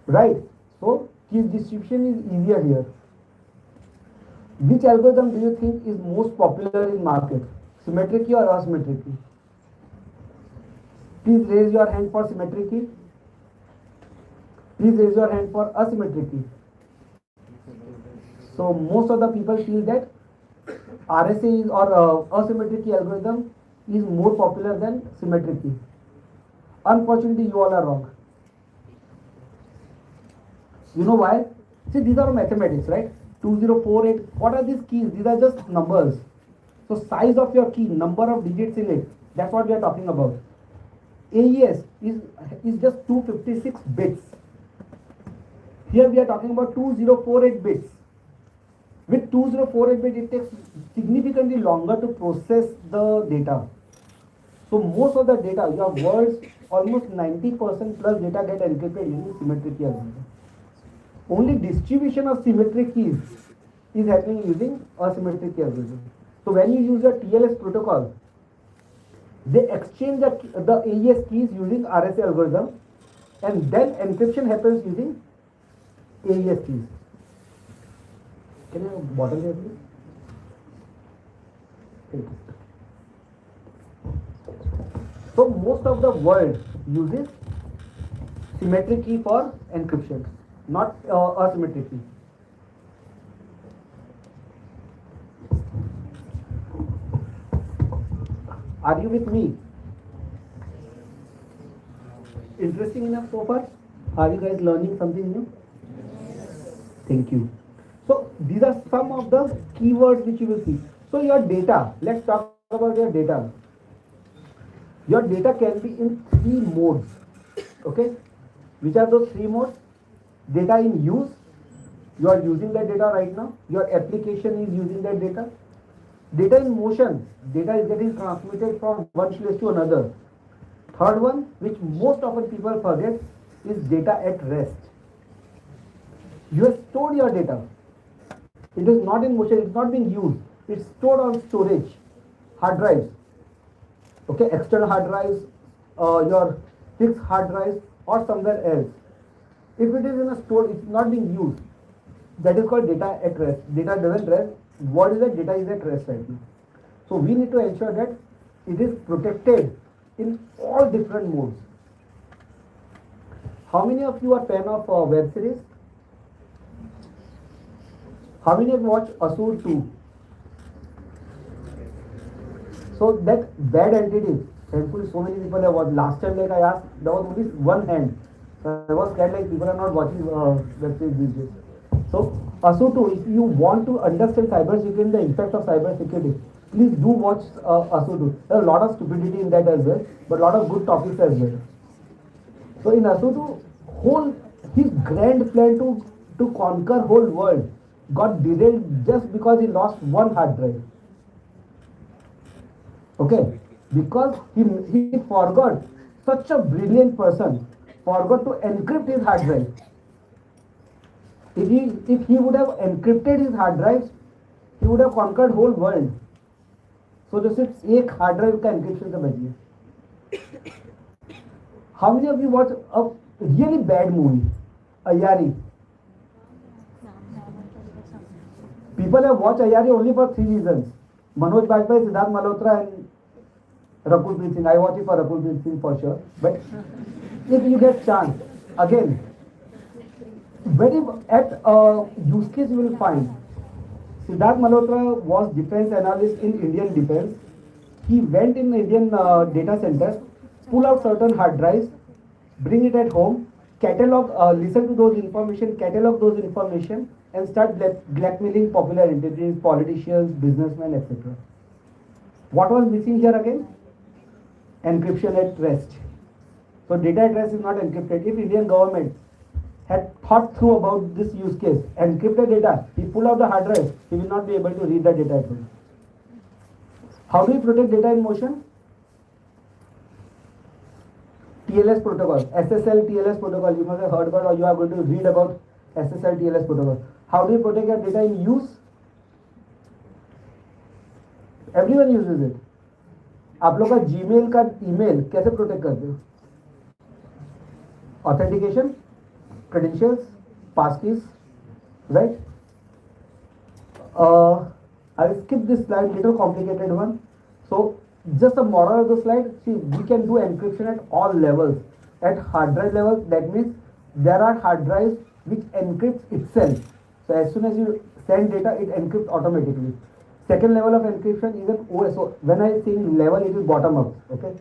Right? So key distribution is easier here. Which algorithm do you think is most popular in market? Symmetric key or asymmetric key? Please raise your hand for symmetric key. Please raise your hand for asymmetric key. So most of the people feel that RSA is or asymmetric key algorithm is more popular than symmetric key. Unfortunately, you all are wrong. You know why? See, these are mathematics, right? 2048. What are these keys? These are just numbers. So size of your key, number of digits in it. That's what we are talking about. AES is just 256 bits. Here we are talking about 2048 bits. With 2048 bits, it takes significantly longer to process the data. So most of the data, your words, almost 90% plus data get encrypted using symmetric key algorithm. Only distribution of symmetric keys is happening using asymmetric key algorithm. So when you use your TLS protocol, they exchange the AES keys using RSA algorithm, and then encryption happens using AES keys. Can you have a bottle here, please? Thank you. So most of the world uses symmetric key for encryption, not asymmetric key. Are you with me? Interesting enough so far? Are you guys learning something new? Thank you. So these are some of the keywords which you will see. So your data, let's talk about your data. Your data can be in 3 modes. Okay? Which are those 3 modes? Data in use. You are using that data right now. Your application is using that data. Data in motion. Data is getting transmitted from one place to another. Third one, which most often people forget, is data at rest. You have stored your data. It is not in motion, it's not being used. It's stored on storage, hard drives. Okay, external hard drives, your fixed hard drives, or somewhere else. If it is in a store, it's not being used. That is called data at rest. Data doesn't rest. What is that? Data is at rest right now. So we need to ensure that it is protected in all different modes. How many of you are fan of web series? How many have watched Asur 2? So that bad entity, thankfully so many people have watched. Last time like I asked, there was only one hand. So I was scared like people are not watching web series these days. So Asur 2, if you want to understand cybersecurity, the impact of cybersecurity, please do watch Asur 2. There are a lot of stupidity in that as well, but a lot of good topics as well. So in Asur 2, his grand plan to conquer whole world got derailed just because he lost one hard drive. Okay, because he forgot, such a brilliant person forgot to encrypt his hard drive. If he would have encrypted his hard drives, he would have conquered whole world. So जो सिर्फ एक hard drive का encryption से बच गया. How many of you watch a really bad movie, Ayari? People have watched Ayari only for 3 reasons. Manoj Bajpayee, Siddharth Malhotra, and Rakul Preet Singh. I watch it for Rakul Preet Singh for sure. But if you get chance, again, very at use case you will find. Siddharth Malhotra was defense analyst in Indian Defense. He went in Indian data centers, pull out certain hard drives, bring it at home, catalog, listen to those information, catalog those information, and start blackmailing popular entities, politicians, businessmen, etc. What was missing here again? Encryption at rest. So data at rest is not encrypted. If Indian government had thought through about this use case, encrypt the data, he pull out the hard drive, he will not be able to read the data at all. How do we protect data in motion? TLS protocol, SSL TLS protocol, you must have heard about or you are going to read about SSL TLS protocol. How do you protect your data in use? Everyone uses it. आप लोग का Gmail का email कैसे protect करते हो? Authentication, credentials, passkeys, right? I will skip this slide, little complicated one. So just the moral of the slide, see, we can do encryption at all levels. At hard drive level, that means there are hard drives which encrypts itself. So as soon as you send data, it encrypts automatically. Second level of encryption is an OS. So when I say level, it is bottom up. Okay.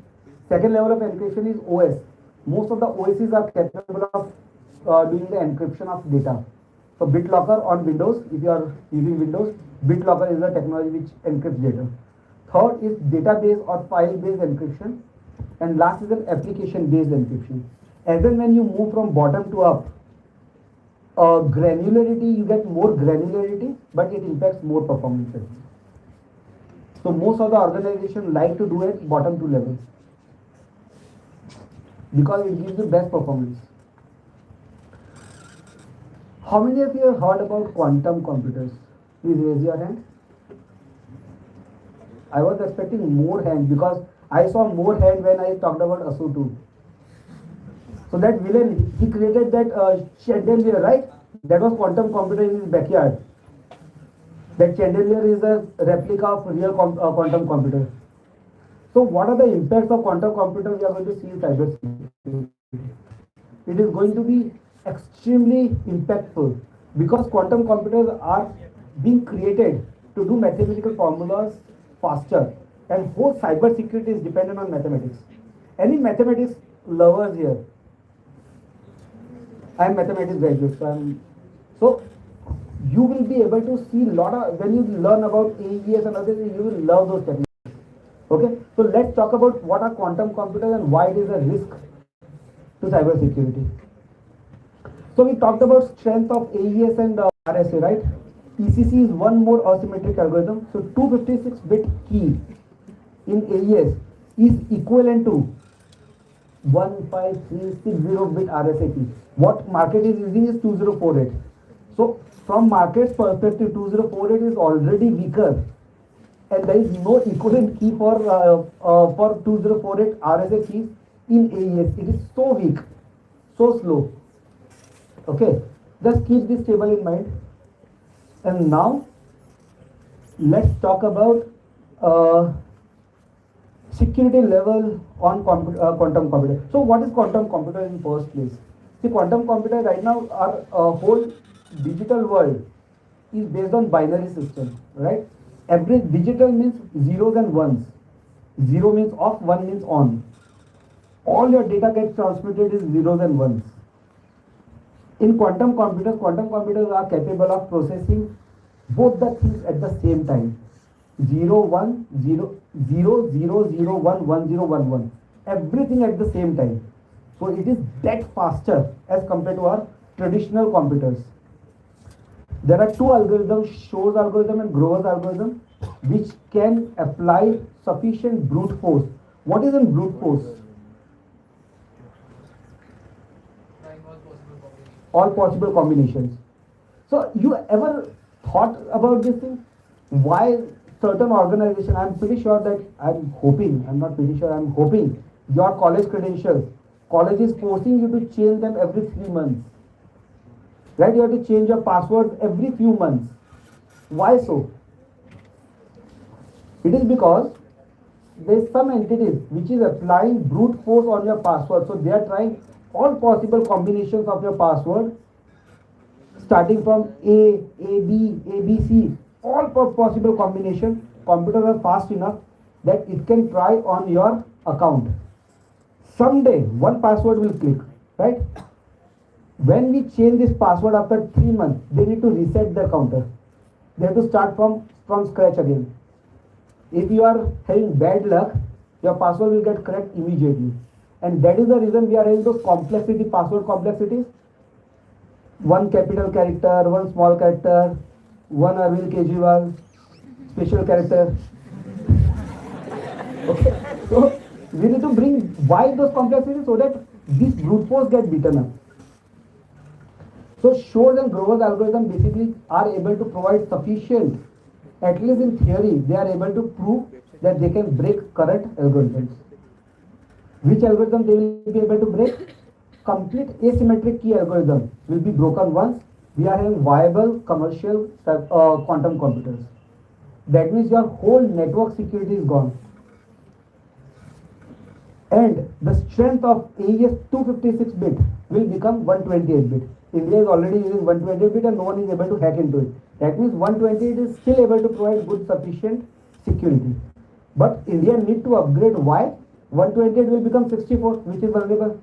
Second level of encryption is OS. Most of the OSs are capable of doing the encryption of data. So BitLocker on Windows, if you are using Windows, BitLocker is the technology which encrypts data. Third is database or file-based encryption. And last is an application-based encryption. As and when you move from bottom to up, granularity, you get more granularity, but it impacts more performance. So most of the organizations like to do it bottom two levels because it gives you best performance. How many of you have heard about quantum computers? Please raise your hand. I was expecting more hands because I saw more hand when I talked about ASU 2. So that villain, he created that chandelier, right? That was quantum computer in his backyard. That chandelier is a replica of real quantum computer. So what are the impacts of quantum computer we are going to see in cybersecurity? It is going to be extremely impactful because quantum computers are being created to do mathematical formulas faster, and whole cybersecurity is dependent on mathematics. Any mathematics lovers here? I am mathematics graduate, so you will be able to see lot of, when you learn about AES and other things, you will love those techniques. Okay, so let's talk about what are quantum computers and why it is a risk to cybersecurity. So we talked about strength of AES and RSA, right? ECC is one more asymmetric algorithm. So 256-bit key in AES is equivalent to 15360-bit RSA key. What market is using is 2048. So from market's perspective, 2048 is already weaker, and there is no equivalent key for 2048 RSA keys in AES. It is so weak, so slow. Okay, just keep this table in mind. And now let's talk about security level on quantum computer. So what is quantum computer in first place? See, quantum computer right now, our whole digital world is based on binary system, right? Every digital means zeros and ones. Zero means off, one means on. All your data gets transmitted is zeros and ones. In quantum computers are capable of processing both the things at the same time. 0, 1, 0, 0, 0, 0, 1, 1, 0, 1, 1. Everything at the same time. So it is that faster as compared to our traditional computers. There are two algorithms, Shor's algorithm and Grover's algorithm, which can apply sufficient brute force. What is in brute force? All possible combinations. So you ever thought about this thing? Why certain organization, I'm pretty sure that, I'm hoping your college credentials, college is forcing you to change them every 3 months. Right? You have to change your passwords every few months. Why so? It is because there is some entity which is applying brute force on your password. So they are trying all possible combinations of your password, starting from A, B, ABC, all possible combinations. Computers are fast enough that it can try on your account. Someday, one password will click, right? When we change this password after 3 months, they need to reset their counter. They have to start from scratch again. If you are having bad luck, your password will get correct immediately. And that is the reason we are having those complexity, password complexities. One capital character, one small character, one Arvind Kejriwal, special character. Okay, so we need to bring why those complexities so that these brute force get beaten up. So Shor's and Grover's algorithm basically are able to provide sufficient, at least in theory, they are able to prove that they can break current algorithms. Which algorithm they will be able to break? Complete asymmetric key algorithm will be broken once we are having viable commercial quantum computers. That means your whole network security is gone. And the strength of AES 256-bit will become 128-bit. India is already using 128-bit and no one is able to hack into it. That means 128 is still able to provide good sufficient security. But India need to upgrade. Why? 128 will become 64, which is vulnerable.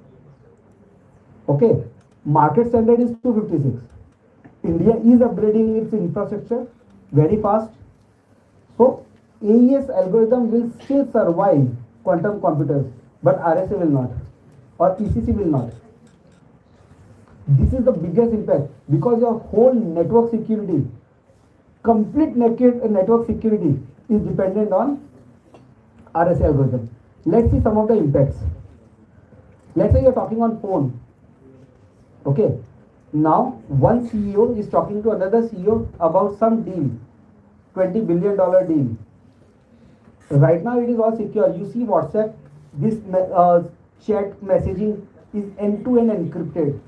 Okay, market standard is 256. India is upgrading its infrastructure very fast. So AES algorithm will still survive quantum computers, but RSA will not, or PCC will not. This is the biggest impact because your whole network security, complete network security is dependent on RSA algorithm. Let's see some of the impacts. Let's say you're talking on phone. Okay. Now one CEO is talking to another CEO about some deal, $20 billion deal. Right now it is all secure. You see WhatsApp, this chat messaging is end-to-end encrypted.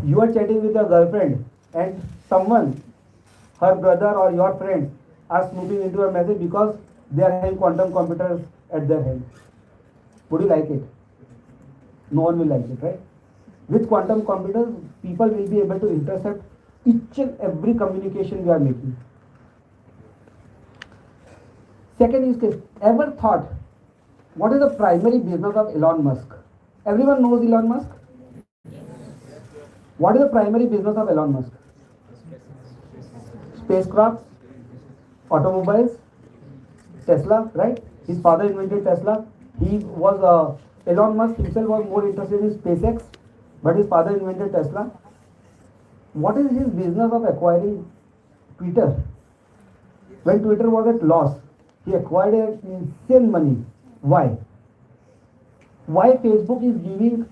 You are chatting with your girlfriend and someone, her brother or your friend, are snooping into your message because they are having quantum computers at their hand. Would you like it? No one will like it, right? With quantum computers, people will be able to intercept each and every communication we are making. Second use case, ever thought what is the primary business of Elon Musk? Everyone knows Elon Musk? What is the primary business of Elon Musk? Spacecrafts, automobiles, Tesla, right? His father invented Tesla. He was, Elon Musk himself was more interested in SpaceX, but his father invented Tesla. What is his business of acquiring Twitter? When Twitter was at loss, he acquired insane money. Why? Why Facebook is giving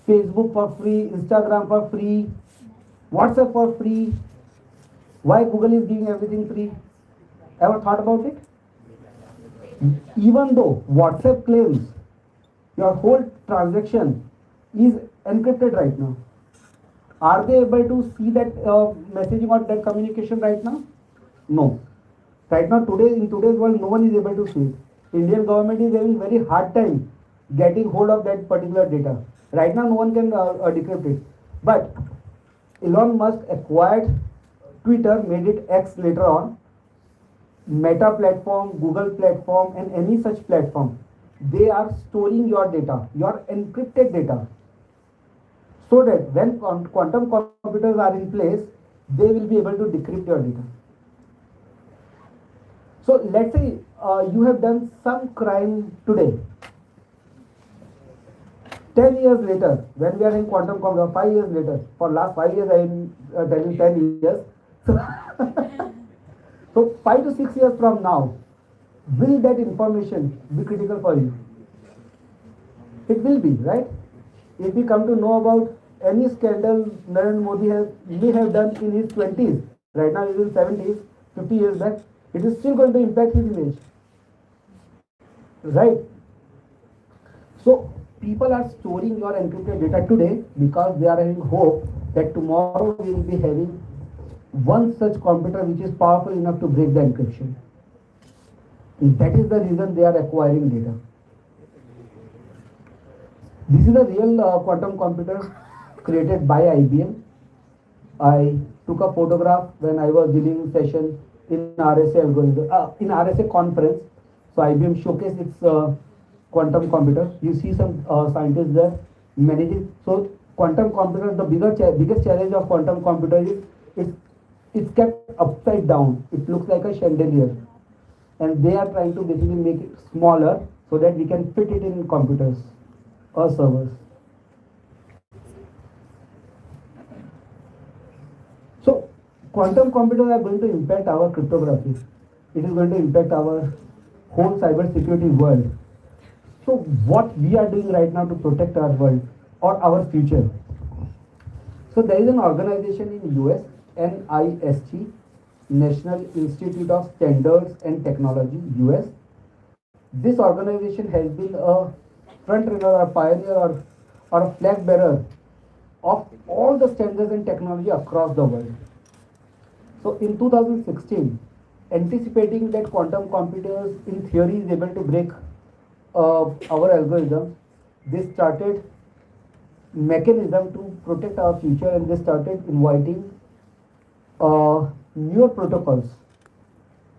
Facebook for free, Instagram for free, WhatsApp for free? Why Google is giving everything free? Ever thought about it? Even though WhatsApp claims your whole transaction is encrypted right now, are they able to see that messaging or that communication right now? No. Right now, in today's world, no one is able to see it. Indian government is having very hard time getting hold of that particular data. Right now, no one can decrypt it. But Elon Musk acquired Twitter, made it X later on. Meta platform, Google platform, and any such platform, they are storing your data, your encrypted data, so that when quantum computers are in place, they will be able to decrypt your data. So let's say you have done some crime today. 10 years later, when we are in quantum computer, 5 years later, for last 5 years I am telling 10 years. So 5 to 6 years from now, will that information be critical for you? It will be, right? If we come to know about any scandal Narendra Modi may have done in his 20s, right now he is in 70s, 50 years back, it is still going to impact his image. Right? So people are storing your encrypted data today because they are having hope that tomorrow we will be having one such computer which is powerful enough to break the encryption. And that is the reason they are acquiring data. This is a real quantum computer created by IBM. I took a photograph when I was dealing session in RSA algorithm, in RSA conference. So IBM showcased its quantum computer. You see some scientists there managing. So quantum computer, the biggest challenge of quantum computer is it's kept upside down. It looks like a chandelier, and they are trying to basically make it smaller so that we can fit it in computers or servers. So quantum computers are going to impact our cryptography. It is going to impact our whole cyber security world. So what we are doing right now to protect our world or our future? So there is an organization in US, NIST, National Institute of Standards and Technology, US. This organization has been a front runner or pioneer or a flag bearer of all the standards and technology across the world. So in 2016, anticipating that quantum computers in theory is able to break our algorithms, they started mechanism to protect our future, and they started inviting newer protocols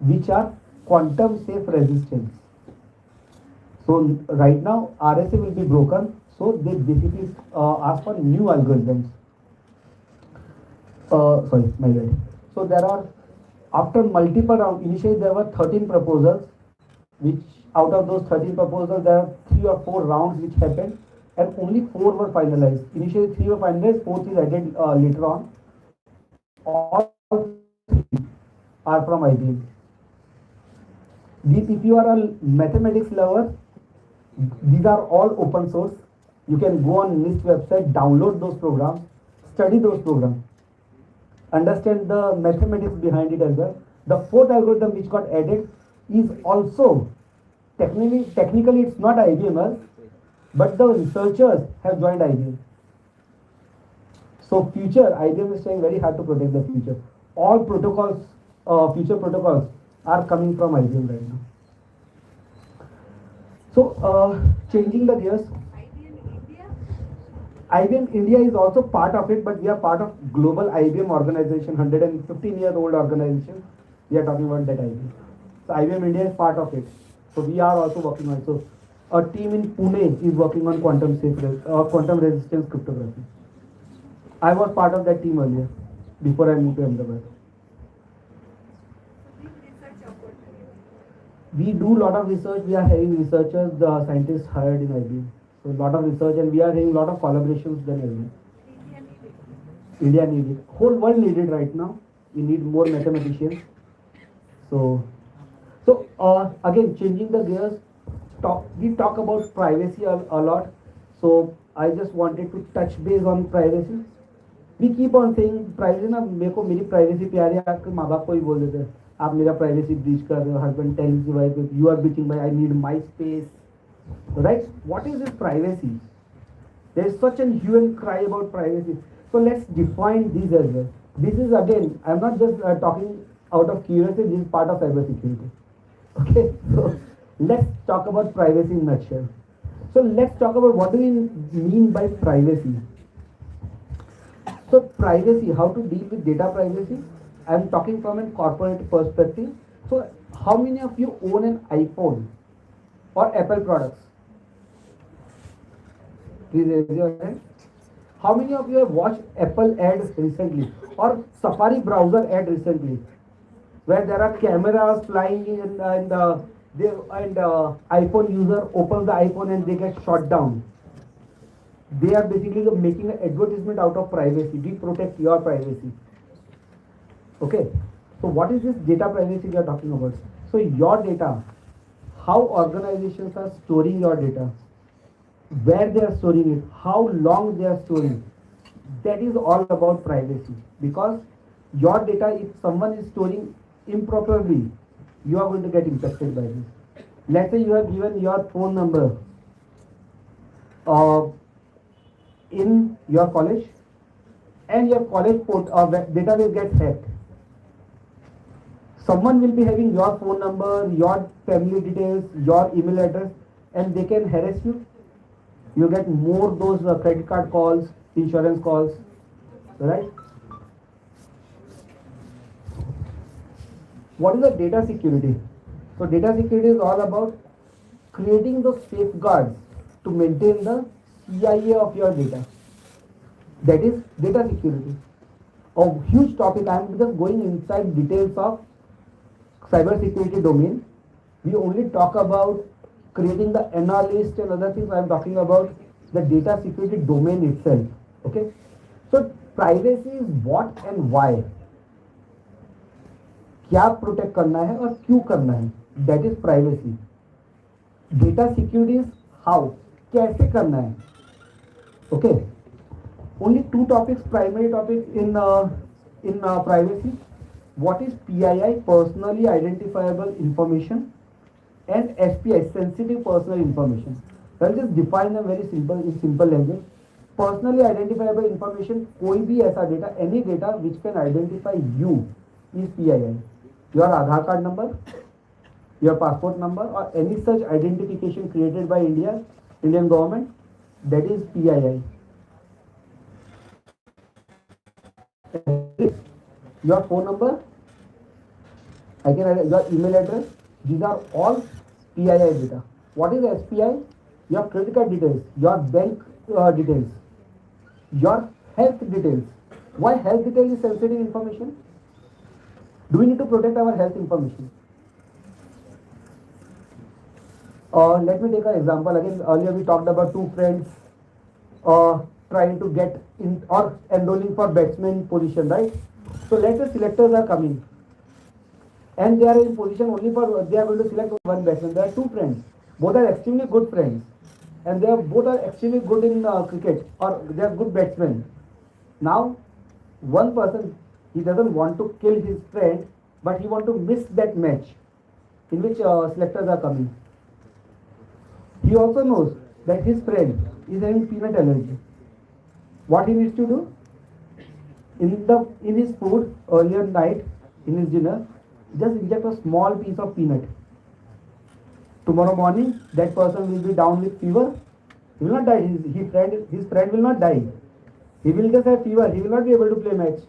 which are quantum safe resistance. So right now RSA will be broken, so they basically ask for new algorithms. Sorry, my bad. So there are, after multiple rounds, initially there were 13 proposals, which out of those 13 proposals there are 3 or 4 rounds which happened, and only 4 were finalized. Initially 3 were finalized, 4th is added later on. All 3 are from IBM. These, if you are a mathematics lover, these are all open source. You can go on NIST website, download those programs, study those programs, understand the mathematics behind it as well. The 4th algorithm which got added is also technically it's not IBM, but the researchers have joined IBM. So future, IBM is trying very hard to protect the future. All protocols, future protocols are coming from IBM right now. So changing the gears, IBM India is also part of it, but we are part of global IBM organization, 115-year-old organization. We are talking about that IBM. So IBM India is part of it. So we are also working on it. So a team in Pune is working on quantum resistance cryptography. I was part of that team earlier, before I moved to Ahmedabad. We do a lot of research. We are having researchers, the scientists hired in IBM. So a lot of research, and we are having a lot of collaborations done as well. India needed. Whole world needed right now. We need more mathematicians. So again, changing the gears. We talk about privacy a lot. So I just wanted to touch base on privacy. We keep on saying privacy ना मेरे को मेरी privacy प्यारी है, आपके माँ बाप को ही बोल देते हैं आप मेरा privacy breach कर रहे हो, husband tells you wife you are breaching my, I need my space, right? What is this privacy? There is such a hue and cry about privacy. So let's define these as well. This is again, I'm not just talking out of curiosity. This is part of cybersecurity. Okay, so let's talk about privacy in a nutshell. So let's talk about what do we mean by privacy. So privacy, how to deal with data privacy. I'm talking from a corporate perspective. So how many of you own an iPhone or Apple products? Please raise your hand. How many of you have watched Apple ads recently or Safari browser ad recently, where there are cameras flying in and iPhone user opens the iPhone and they get shot down. They are basically making an advertisement out of privacy. We protect your privacy. Okay. So what is this data privacy we are talking about? So your data, how organizations are storing your data, where they are storing it, how long they are storing. That is all about privacy. Because your data, if someone is storing improperly, you are going to get impacted by this. Let's say you have given your phone number in your college, and your college database gets hacked. Someone will be having your phone number, your family details, your email address, and they can harass you. You get more those credit card calls, insurance calls, right? What is the data security? So data security is all about creating those safeguards to maintain the CIA of your data. That is data security. A huge topic. I am just going inside details of cyber security domain. We only talk about creating the NR list and other things. I am talking about the data security domain itself. Okay. So privacy is what and why. क्या protect करना है और क्यों करना है, that is privacy. Data security is how, कैसे करना है. Okay, only to topics, primary topic in privacy. What is PII, personally identifiable information, and SPI, sensitive personal information. I'll just define them very simple in simple language. Personally identifiable information, कोई भी ऐसा data, any data which can identify you is PII. Your Aadhaar card number, your passport number, or any such identification created by Indian government, that is PII. Your phone number, your email address, these are all PII data. What is SPI? Your credit card details, your bank details, your health details. Why health detail is sensitive information? Do we need to protect our health information? Let me take an example again. Earlier we talked about two friends trying to get in or enrolling for batsman position, right? So let's say selectors are coming and they are in position only for, they are going to select one batsman. There are two friends, both are extremely good friends, and they are both are extremely good in cricket, or they are good batsmen. Now one person, he doesn't want to kill his friend, but he want to miss that match in which selectors are coming. He also knows that his friend is having peanut allergy. What he needs to do? In his food earlier night, in his dinner, just inject a small piece of peanut. Tomorrow morning, that person will be down with fever. He will not die. His friend will not die. He will just have fever. He will not be able to play match.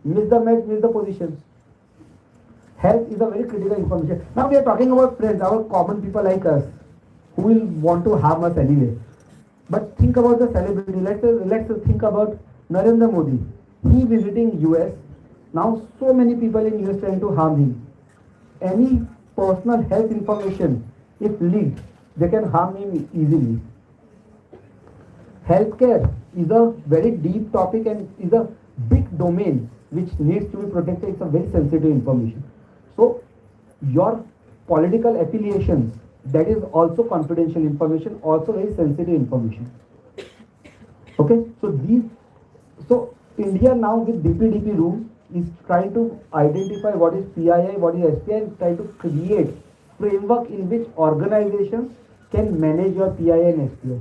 Miss the match, miss the positions. Health is a very critical information. Now we are talking about friends, our common people like us, who will want to harm us anyway. But think about the celebrity. Let's think about Narendra Modi. He visiting US. Now so many people in US trying to harm him. Any personal health information, if leaked, they can harm him easily. Healthcare is a very deep topic and is a big domain which needs to be protected. It's a very sensitive information. So your political affiliations, that is also confidential information, also very sensitive information. Okay, so India now with DPDP rule is trying to identify what is PII, what is SPI, and try to create framework in which organizations can manage your PII and SPI.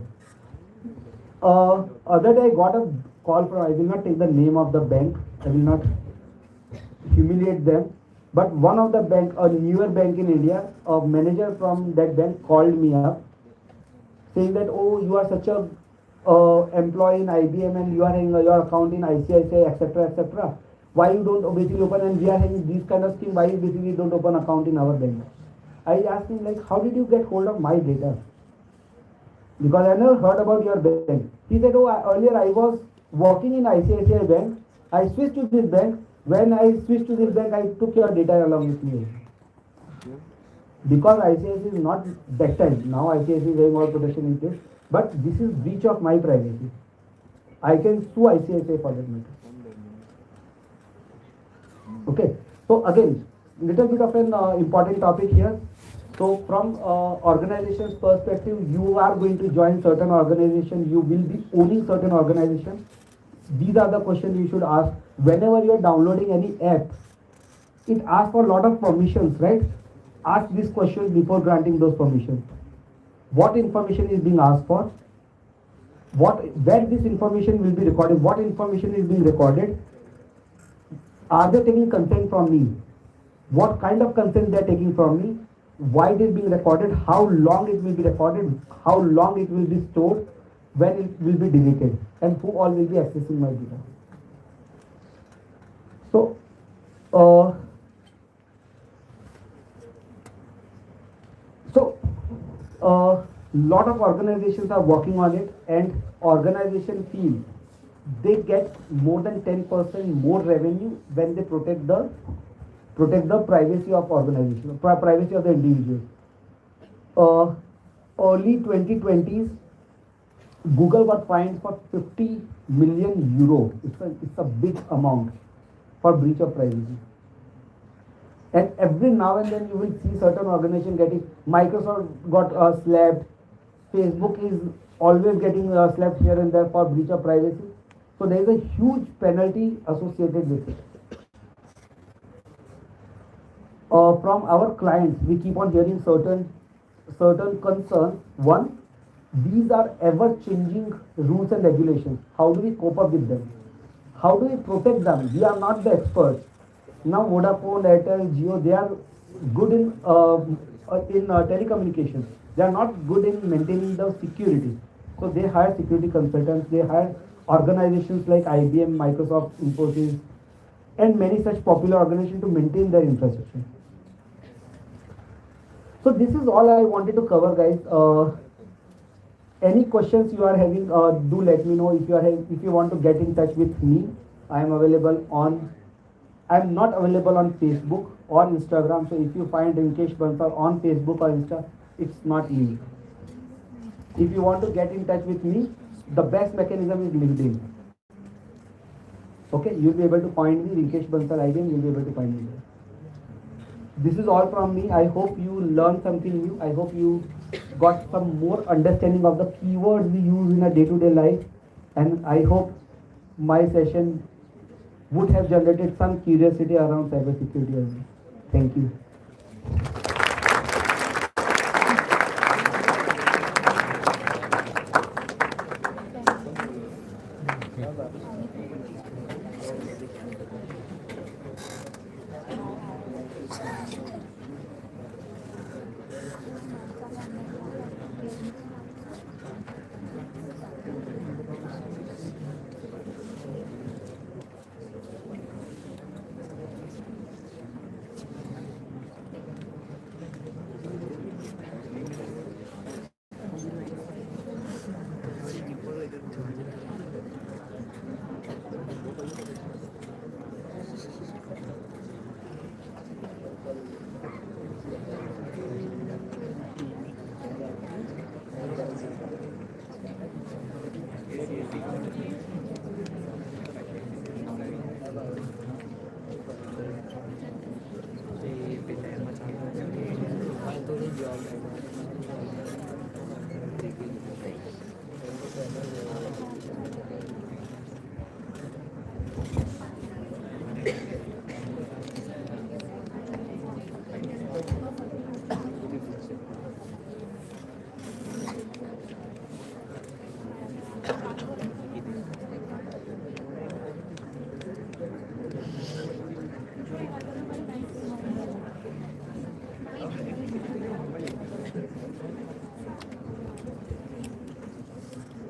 Other day I got a call from, I will not take the name of the bank, I will not humiliate them, but one of the bank, a newer bank in India, a manager from that bank called me up saying that, oh, you are such a employee in IBM and you are having your account in ICICI, etc., etc. Why you don't basically open, and we are having these kind of scheme, why you basically don't open account in our bank? I asked him, like, how did you get hold of my data? Because I never heard about your bank. He said, oh, earlier I was working in ICICI bank, I switched to this bank. When I switched to this bank, I took your data along with me. Because ICICI is not that time. Now ICICI is very more protection in place. But this is breach of my privacy. I can sue ICICI for that matter. Okay. So again, little bit of an important topic here. So from organization's perspective, you are going to join certain organization. You will be owning certain organization. These are the questions you should ask. Whenever you are downloading any app, it asks for a lot of permissions, right? Ask these questions before granting those permissions. What information is being asked for? Where this information will be recorded? What information is being recorded? Are they taking consent from me? What kind of consent they are taking from me? Why it is being recorded? How long it will be recorded? How long it will be stored? When it will be deleted? And who all will be accessing my data? So, lot of organizations are working on it, and organization feel they get more than 10% more revenue when they protect the privacy of organization, privacy of the individual. early 2020s, Google was fined for 50 million euro. It's a big amount for breach of privacy. And every now and then you will see certain organization getting, Microsoft got slapped, Facebook is always getting slapped here and there for breach of privacy. So there is a huge penalty associated with it. From our clients, we keep on hearing certain concerns. One, these are ever-changing rules and regulations. How do we cope up with them? How do we protect them? We are not the experts. Now Vodafone, Airtel, Jio, they are good in telecommunications. They are not good in maintaining the security. So they hire security consultants. They hire organizations like IBM, Microsoft, Infosys, and many such popular organizations to maintain their infrastructure. So this is all I wanted to cover, guys. Any questions you are having, do let me know. If you want to get in touch with me, I am available on. I am not available on Facebook or Instagram. So if you find Rinkesh Bansal on Facebook or Insta, it's not me. If you want to get in touch with me, the best mechanism is LinkedIn. Okay, you'll be able to find me, Rinkesh Bansal IBM. You'll be able to find me there. This is all from me. I hope you learned something new. I hope you got some more understanding of the keywords we use in a day-to-day life. And I hope my session would have generated some curiosity around cybersecurity as well. Thank you.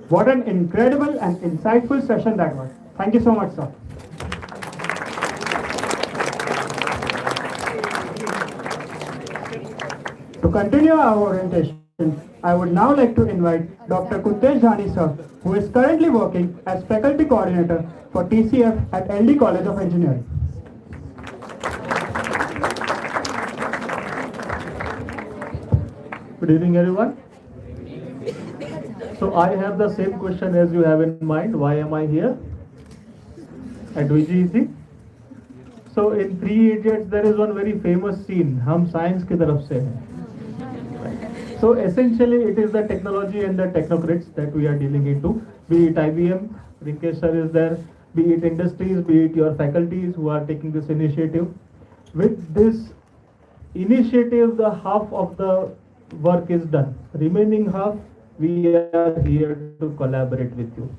What an incredible and insightful session that was. Thank you so much, sir. To continue our orientation, I would now like to invite Dr. Kuntesh Dhani, sir, who is currently working as faculty coordinator for TCF at LD College of Engineering. Good evening, everyone. So I have the same question as you have in mind. Why am I here at VGEC? So in Three Idiots, there is one very famous scene. हम science की तरफ से हैं. So essentially, it is the technology and the technocrats that we are dealing into. Be it IBM, Rinkesh sir is there. Be it industries, be it your faculties who are taking this initiative. With this initiative, the half of the work is done. Remaining half, we are here to collaborate with you.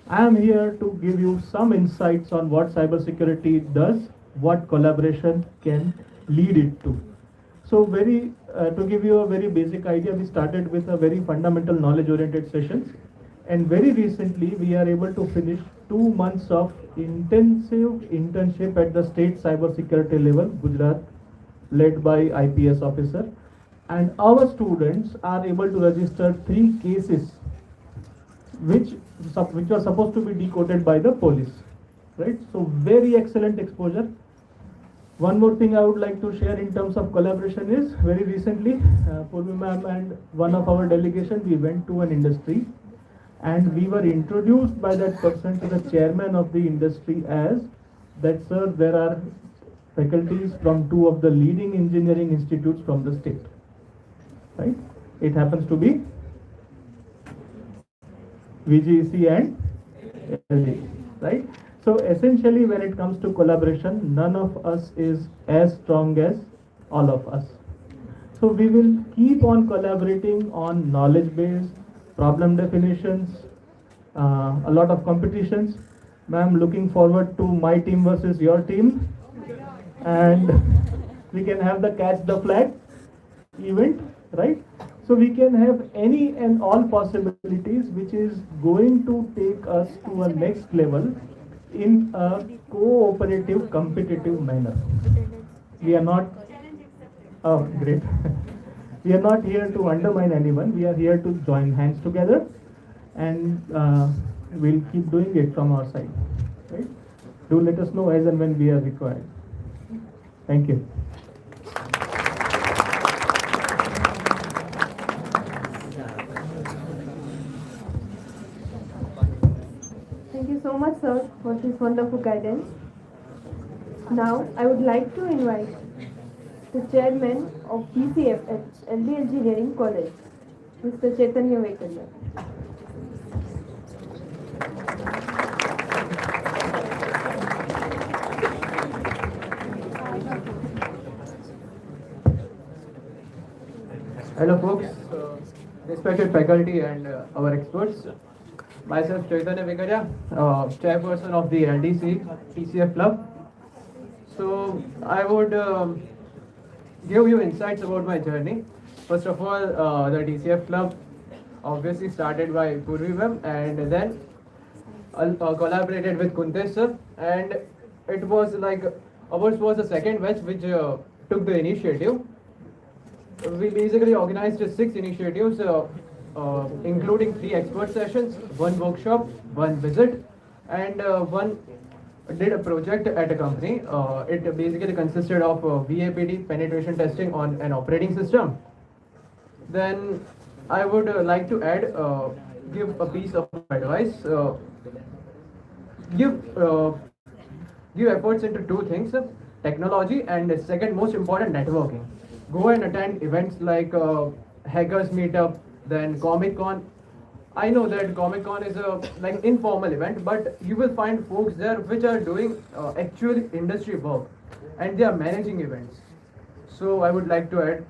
I am here to give you some insights on what cybersecurity does, what collaboration can lead it to. So to give you a very basic idea, we started with a very fundamental knowledge-oriented sessions. And very recently, we are able to finish 2 months of intensive internship at the state cybersecurity level, Gujarat, led by IPS officer. And our students are able to register 3 cases which are supposed to be decoded by the police, right? So very excellent exposure. One more thing I would like to share in terms of collaboration is very recently, Purvi ma'am and one of our delegation, we went to an industry and we were introduced by that person to the chairman of the industry as that, sir, there are faculties from two of the leading engineering institutes from the state, right? It happens to be VGEC and LD, right? So essentially when it comes to collaboration, none of us is as strong as all of us. So we will keep on collaborating on knowledge base, problem definitions, a lot of competitions. Ma'am, looking forward to my team versus your team. And we can have the catch the flag event, right? So we can have any and all possibilities which is going to take us to a next level in a cooperative, competitive manner. We are not, oh great. We are not here to undermine anyone. We are here to join hands together and we'll keep doing it from our side, right? Do let us know as and when we are required. Thank you. Thank you so much, sir, for this wonderful guidance. Now, I would like to invite the chairman of DCF at LD Engineering College, Mr. Chaitanya Vekalya. Hello folks, respected faculty and our experts. Myself Chaitanya Vekalya, chairperson of the LDC TCF club. So I would give you insights about my journey. First of all, the TCF club obviously started by Purvi ma'am and then collaborated with Kuntesh sir, and it was like ours was the second batch which took the initiative. We basically organized 6 initiatives, including 3 expert sessions, 1 workshop, 1 visit, and 1 did a project at a company. It basically consisted of VAPD, penetration testing on an operating system. Then I would like to add, give a piece of advice. Give efforts into 2 things, technology and second most important, networking. Go and attend events like Hackers Meetup, then Comic Con. I know that Comic Con is a like informal event, but you will find folks there which are doing actual industry work and they are managing events. So I would like to add,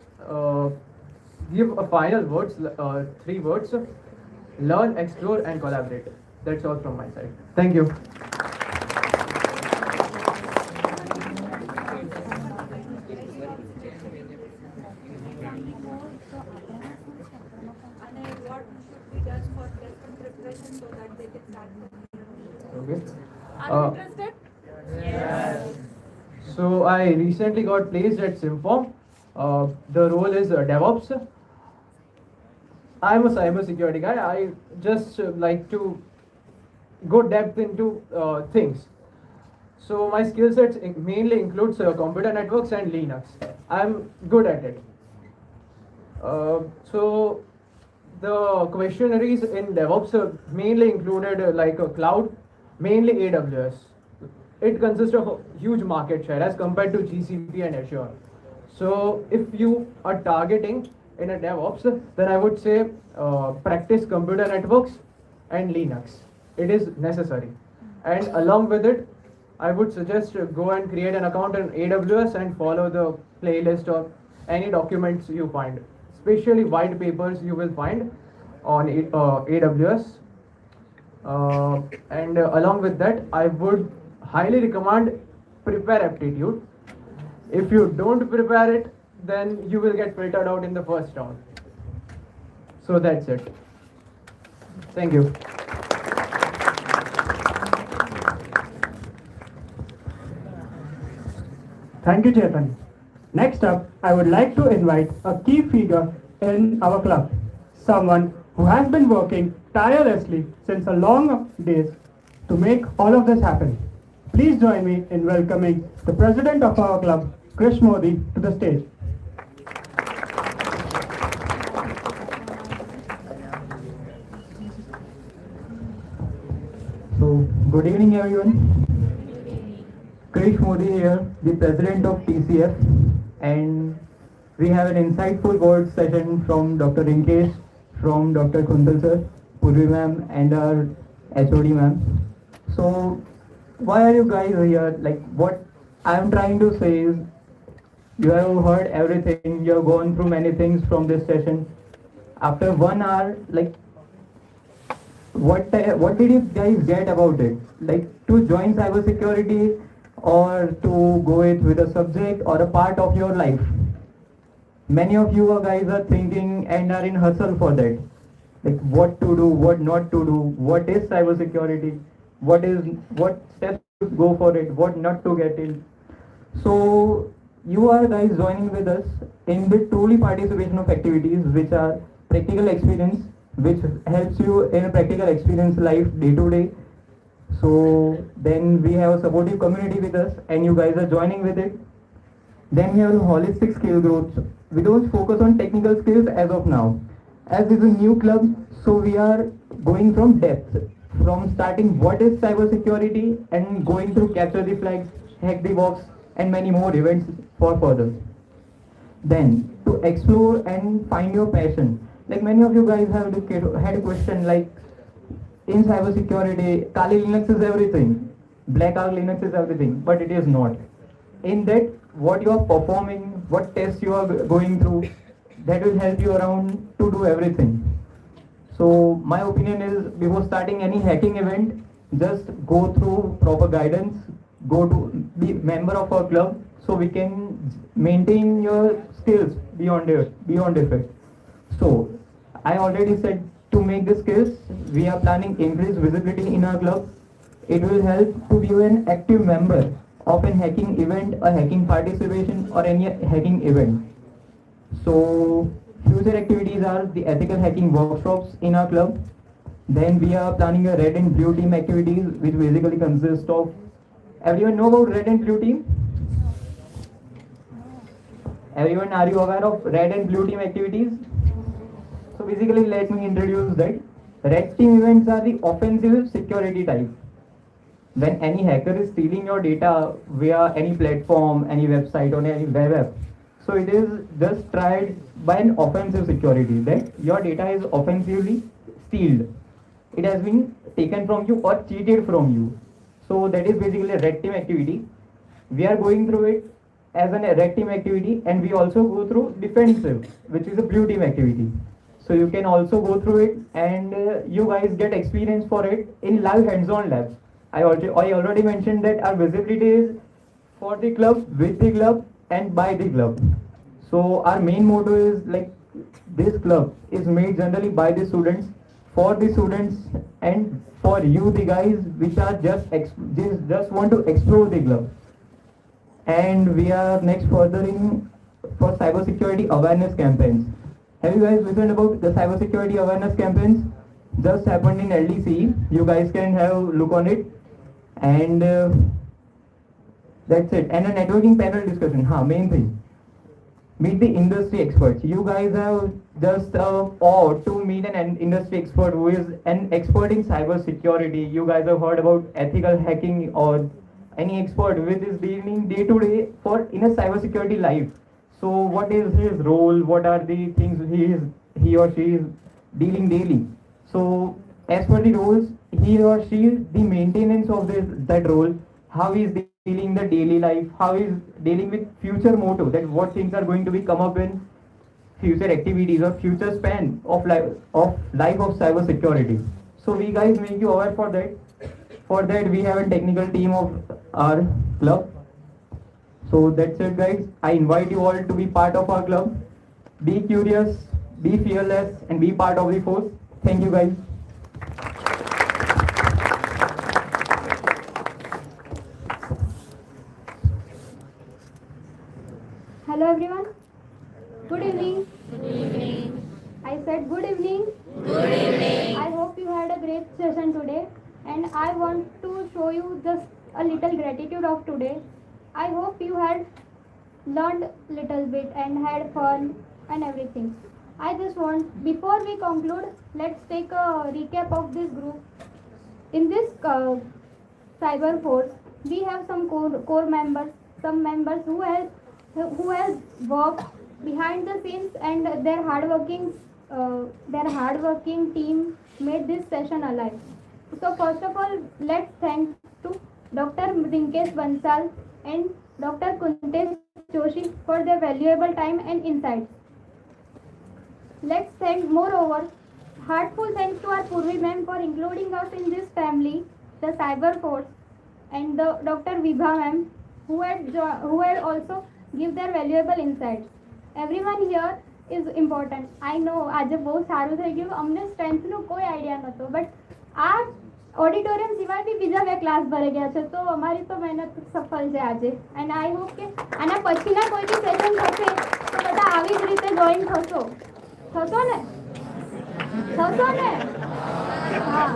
give a final words, 3 words: learn, explore, and collaborate. That's all from my side. Thank you. Okay. Are you interested? Yes. So I recently got placed at Simform. The role is DevOps. I'm a cyber security guy. I just like to go depth into things. So my skill sets mainly includes computer networks and Linux. I'm good at it. So the questionnaires in DevOps mainly included like a cloud, mainly AWS. It consists of a huge market share as compared to GCP and Azure. So if you are targeting in a DevOps, then I would say practice computer networks and Linux. It is necessary. And along with it, I would suggest go and create an account in AWS and follow the playlist or any documents you find. Especially white papers you will find on AWS. And along with that, I would highly recommend prepare aptitude. If you don't prepare it, then you will get filtered out in the first round. So that's it. Thank you. Thank you, Chetan. Next up, I would like to invite a key figure in our club, someone who has been working tirelessly since a long days to make all of this happen. Please join me in welcoming the president of our club, Krish Modi, to the stage. So, good evening everyone. Krish Modi here, the president of TCF, and we have an insightful board session from Dr. Rinkesh, from Dr. Kuntal sir, Purvi ma'am, and our HOD ma'am. So, why are you guys here? Like, what I am trying to say is, you have heard everything, you have gone through many things from this session. After 1 hour, like, what did you guys get about it? Like, to join cybersecurity or to go it with a subject or a part of your life? Many of you guys are thinking and are in hustle for that. Like, what to do, what not to do, what is cybersecurity, what steps to go for it, what not to get in. So you are guys joining with us in the truly participation of activities which are practical experience, which helps you in a practical experience life day to day. So then we have a supportive community with us and you guys are joining with it. Then we have holistic skill growth. We don't focus on technical skills as of now. As this is a new club, so we are going from depth, from starting what is cybersecurity and going through capture the flags, hack the box, and many more events for further. Then to explore and find your passion. Like many of you guys have had a question like, in cybersecurity, Kali Linux is everything, Black Arc Linux is everything, but it is not. In that, what you are performing, what tests you are going through, that will help you around to do everything. So my opinion is, before starting any hacking event, just go through proper guidance, go to be member of our club, so we can maintain your skills beyond effect. So I already said, to make the skills, we are planning increased visibility in our club. It will help to be an active member of a hacking event, a hacking participation, or any hacking event. So future activities are the ethical hacking workshops in our club. Then we are planning a red and blue team activities, which basically consist of, everyone know about red and blue team? Everyone, are you aware of red and blue team activities? So basically, let me introduce that. Red team events are the offensive security type. When any hacker is stealing your data via any platform, any website, or any web app, so it is just tried by an offensive security, that your data is offensively stealed. It has been taken from you or cheated from you. So that is basically a red team activity. We are going through it as a red team activity, and we also go through defensive, which is a blue team activity. So you can also go through it, and you guys get experience for it in live hands-on labs. I already mentioned that our visibility is for the club, with the club, and by the club. So our main motto is like, this club is made generally by the students, for the students, and for you, the guys which are just want to explore the club. And we are next furthering for cybersecurity awareness campaigns. Have you guys listened about the cybersecurity awareness campaigns? Just happened in LDC. You guys can have a look on it. And that's it. And a networking panel discussion. Main thing. Meet the industry experts. You guys have just or to meet an industry expert who is an expert in cybersecurity. You guys have heard about ethical hacking, or any expert with is dealing day to day for in a cybersecurity life. So what is his role? What are the things he or she is dealing daily? So as per the roles, he or she is the maintenance of that role. How is dealing the daily life? How is dealing with future motto? That what things are going to be come up in future activities or future span of life of cybersecurity. So we guys make you aware for that. For that we have a technical team of our club. So that's it guys. I invite you all to be part of our club. Be curious, be fearless, and be part of the force. Thank you guys. Hello everyone. Good evening. Good evening. I said good evening. Good evening. I hope you had a great session today, and I want to show you the a little gratitude of today. I hope you had learned little bit and had fun and everything. I just want, before we conclude, let's take a recap of this group. In this cyber force, we have some core members, some members who has worked behind the scenes, and their hardworking team made this session alive. So first of all, let's thank to Dr. Rinkesh Bansal and Dr. Kuntesh Joshi for their valuable time and insights. Let's thank moreover heartful thanks to our Purvi ma'am for including us in this family, the cyber force, and the Dr. Vibha ma'am who had also give their valuable insights. Everyone here is important. I know આજે બહુ સારું થઈ ગયું, અમને સ્ટ્રેન્થનો કોઈ idea નહોતો, but આ auditorium સિવાય બી બીજા બે ક્લાસ ભરાઈ ગયા છે, તો અમારી તો મહેનત સફળ છે આજે. એન્ડ આઈ હોપ કે આના પછીના કોઈ બી સેશન થશે તો બધા આવી જ રીતે જોઈન થશો. થશો ને? થશો ને? હા.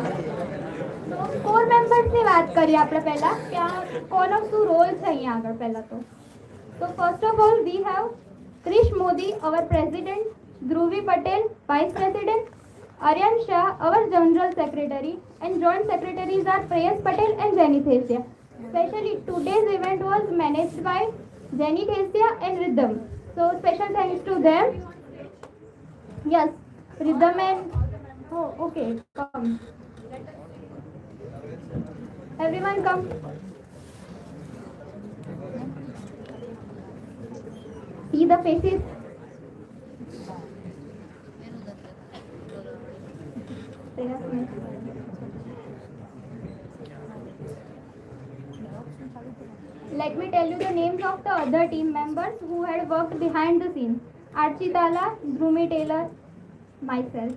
તો કોર મેમ્બર્સની વાત કરીએ આપણે પહેલા કે આ કોનો શું રોલ છે અહીંયા આગળ પહેલા તો. So first of all, we have Krish Modi, our President, Dhruvi Patel, Vice President, Aryan Shah, our General Secretary, and Joint Secretaries are Prayas Patel and Jenny Thesia. Especially today's event was managed by Jenny Thesia and Rhythm. So special thanks to them. Yes, Rhythm and oh, okay, come. Everyone come. See the faces. Let me tell you the names of the other team members who had worked behind the scenes. Architala, Dhrumi Taylor, myself.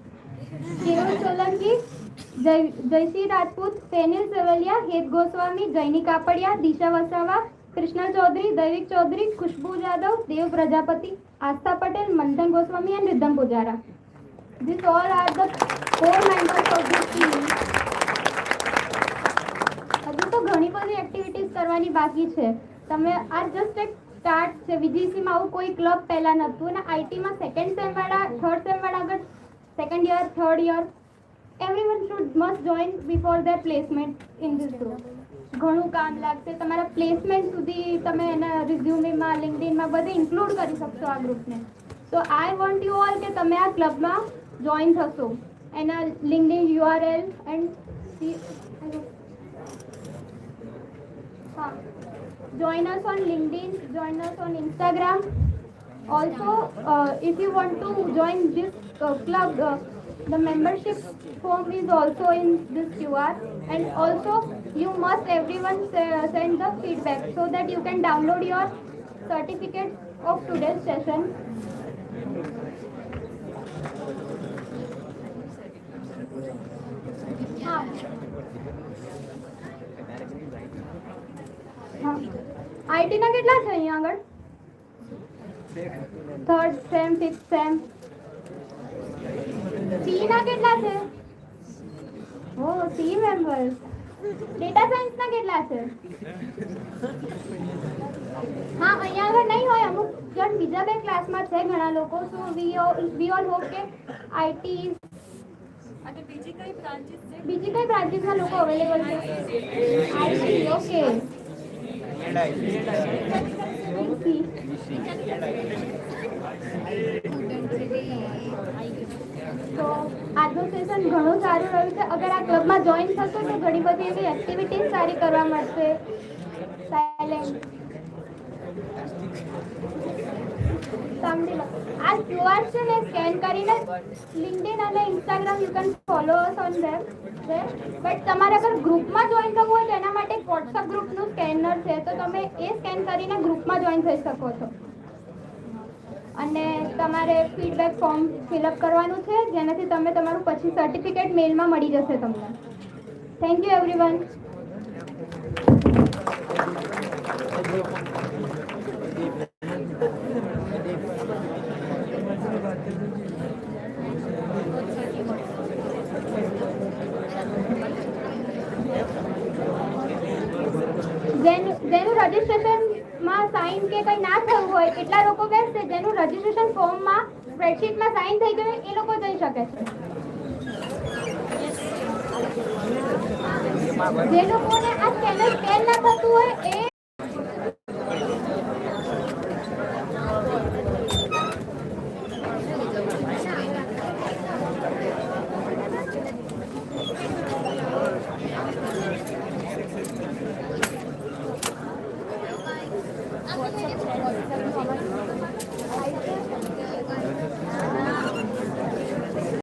Kirul Solanki, Jayashree Rajput, Fenil Savalia, Het Goswami, Jaini Kapadia, Disha Vasava, Krishna Chaudhary, Daivik Chaudhary, Khushbu Jadhav, Dev Prajapati, Astha Patel, Manthan Goswami and Riddham Pujara. These all are the core members of this team. હજુ તો ઘણી બધી activities કરવાની બાકી છે. તમે આ just એક સ્ટાર્ટ છે. VGEC માં આવું કોઈ ક્લબ પહેલા નહોતું, અને આઈટીમાં સેકન્ડ સેમ વાળા, થર્ડ સેમ વાળા આગળ second year, third year, everyone should must join before their placement in this group. ઘણું કામ લાગશે તમારા પ્લેસમેન્ટ સુધી. તમે એના રિઝ્યુમેમાં, લિંક્ડઇનમાં બધે ઇન્ક્લુડ કરી શકશો આ ગ્રુપને. તો આઈ વોન્ટ યુ ઓલ કે તમે આ ક્લબમાં જોઈન થશો. એના LinkedIn URL and join us on LinkedIn, join us on Instagram. Also, if you want to join this club, the membership form is also in this QR, and also you must everyone send the feedback so that you can download your certificate of today's session. IT ના કેટલા છે અહીંયા આગળ? Third sem, fifth sem. C ના કેટલા છે? Oh C members. Data science ના કેટલા છે? હા, અહીંયા આગળ નહીં હોય, અમુક જણ બીજા બે ક્લાસમાં છે ઘણા લોકો. સો વી ઓલ હોપ કે આઈટી બીજી કઈ બ્રાન્ચીસના લોકો અવેલેબલ છે? IT, okay. તો આજનું સેશન ઘણું સારું રહ્યું છે. અગર આ ક્લબમાં જોઈન થશો તો ઘણી બધી એવી એક્ટિવિટીઝ સારી કરવા મળશે. સાયલેન્ટ આ QR છે ને, સ્કેન કરીને LinkedIn અને Instagram you can follow us on them. But તમારે અગર ગ્રુપમાં જોઈન થવું હોય તો એના માટે એક વોટ્સઅપ ગ્રુપનું સ્કેનર છે, તો તમે એ સ્કેન કરીને ગ્રુપમાં જોઈન થઈ શકો છો. અને તમારે ફીડબેક ફોર્મ ફિલઅપ કરવાનું છે, જેનાથી તમે તમારું પછી સર્ટિફિકેટ મેલમાં મળી જશે તમને. Thank you everyone. રજીસ્ટ્રેશનમાં સાઇન કે કંઈ ના થયું હોય એટલા લોકો બેસશે જેનું રજીસ્ટ્રેશન ફોર્મમાં સ્પ્રેડશીટમાં સાઇન થઈ ગયું એ લોકો જઈ શકે છે. જે લોકોને આ સ્કેનર સ્કેન ના થતું હોય એ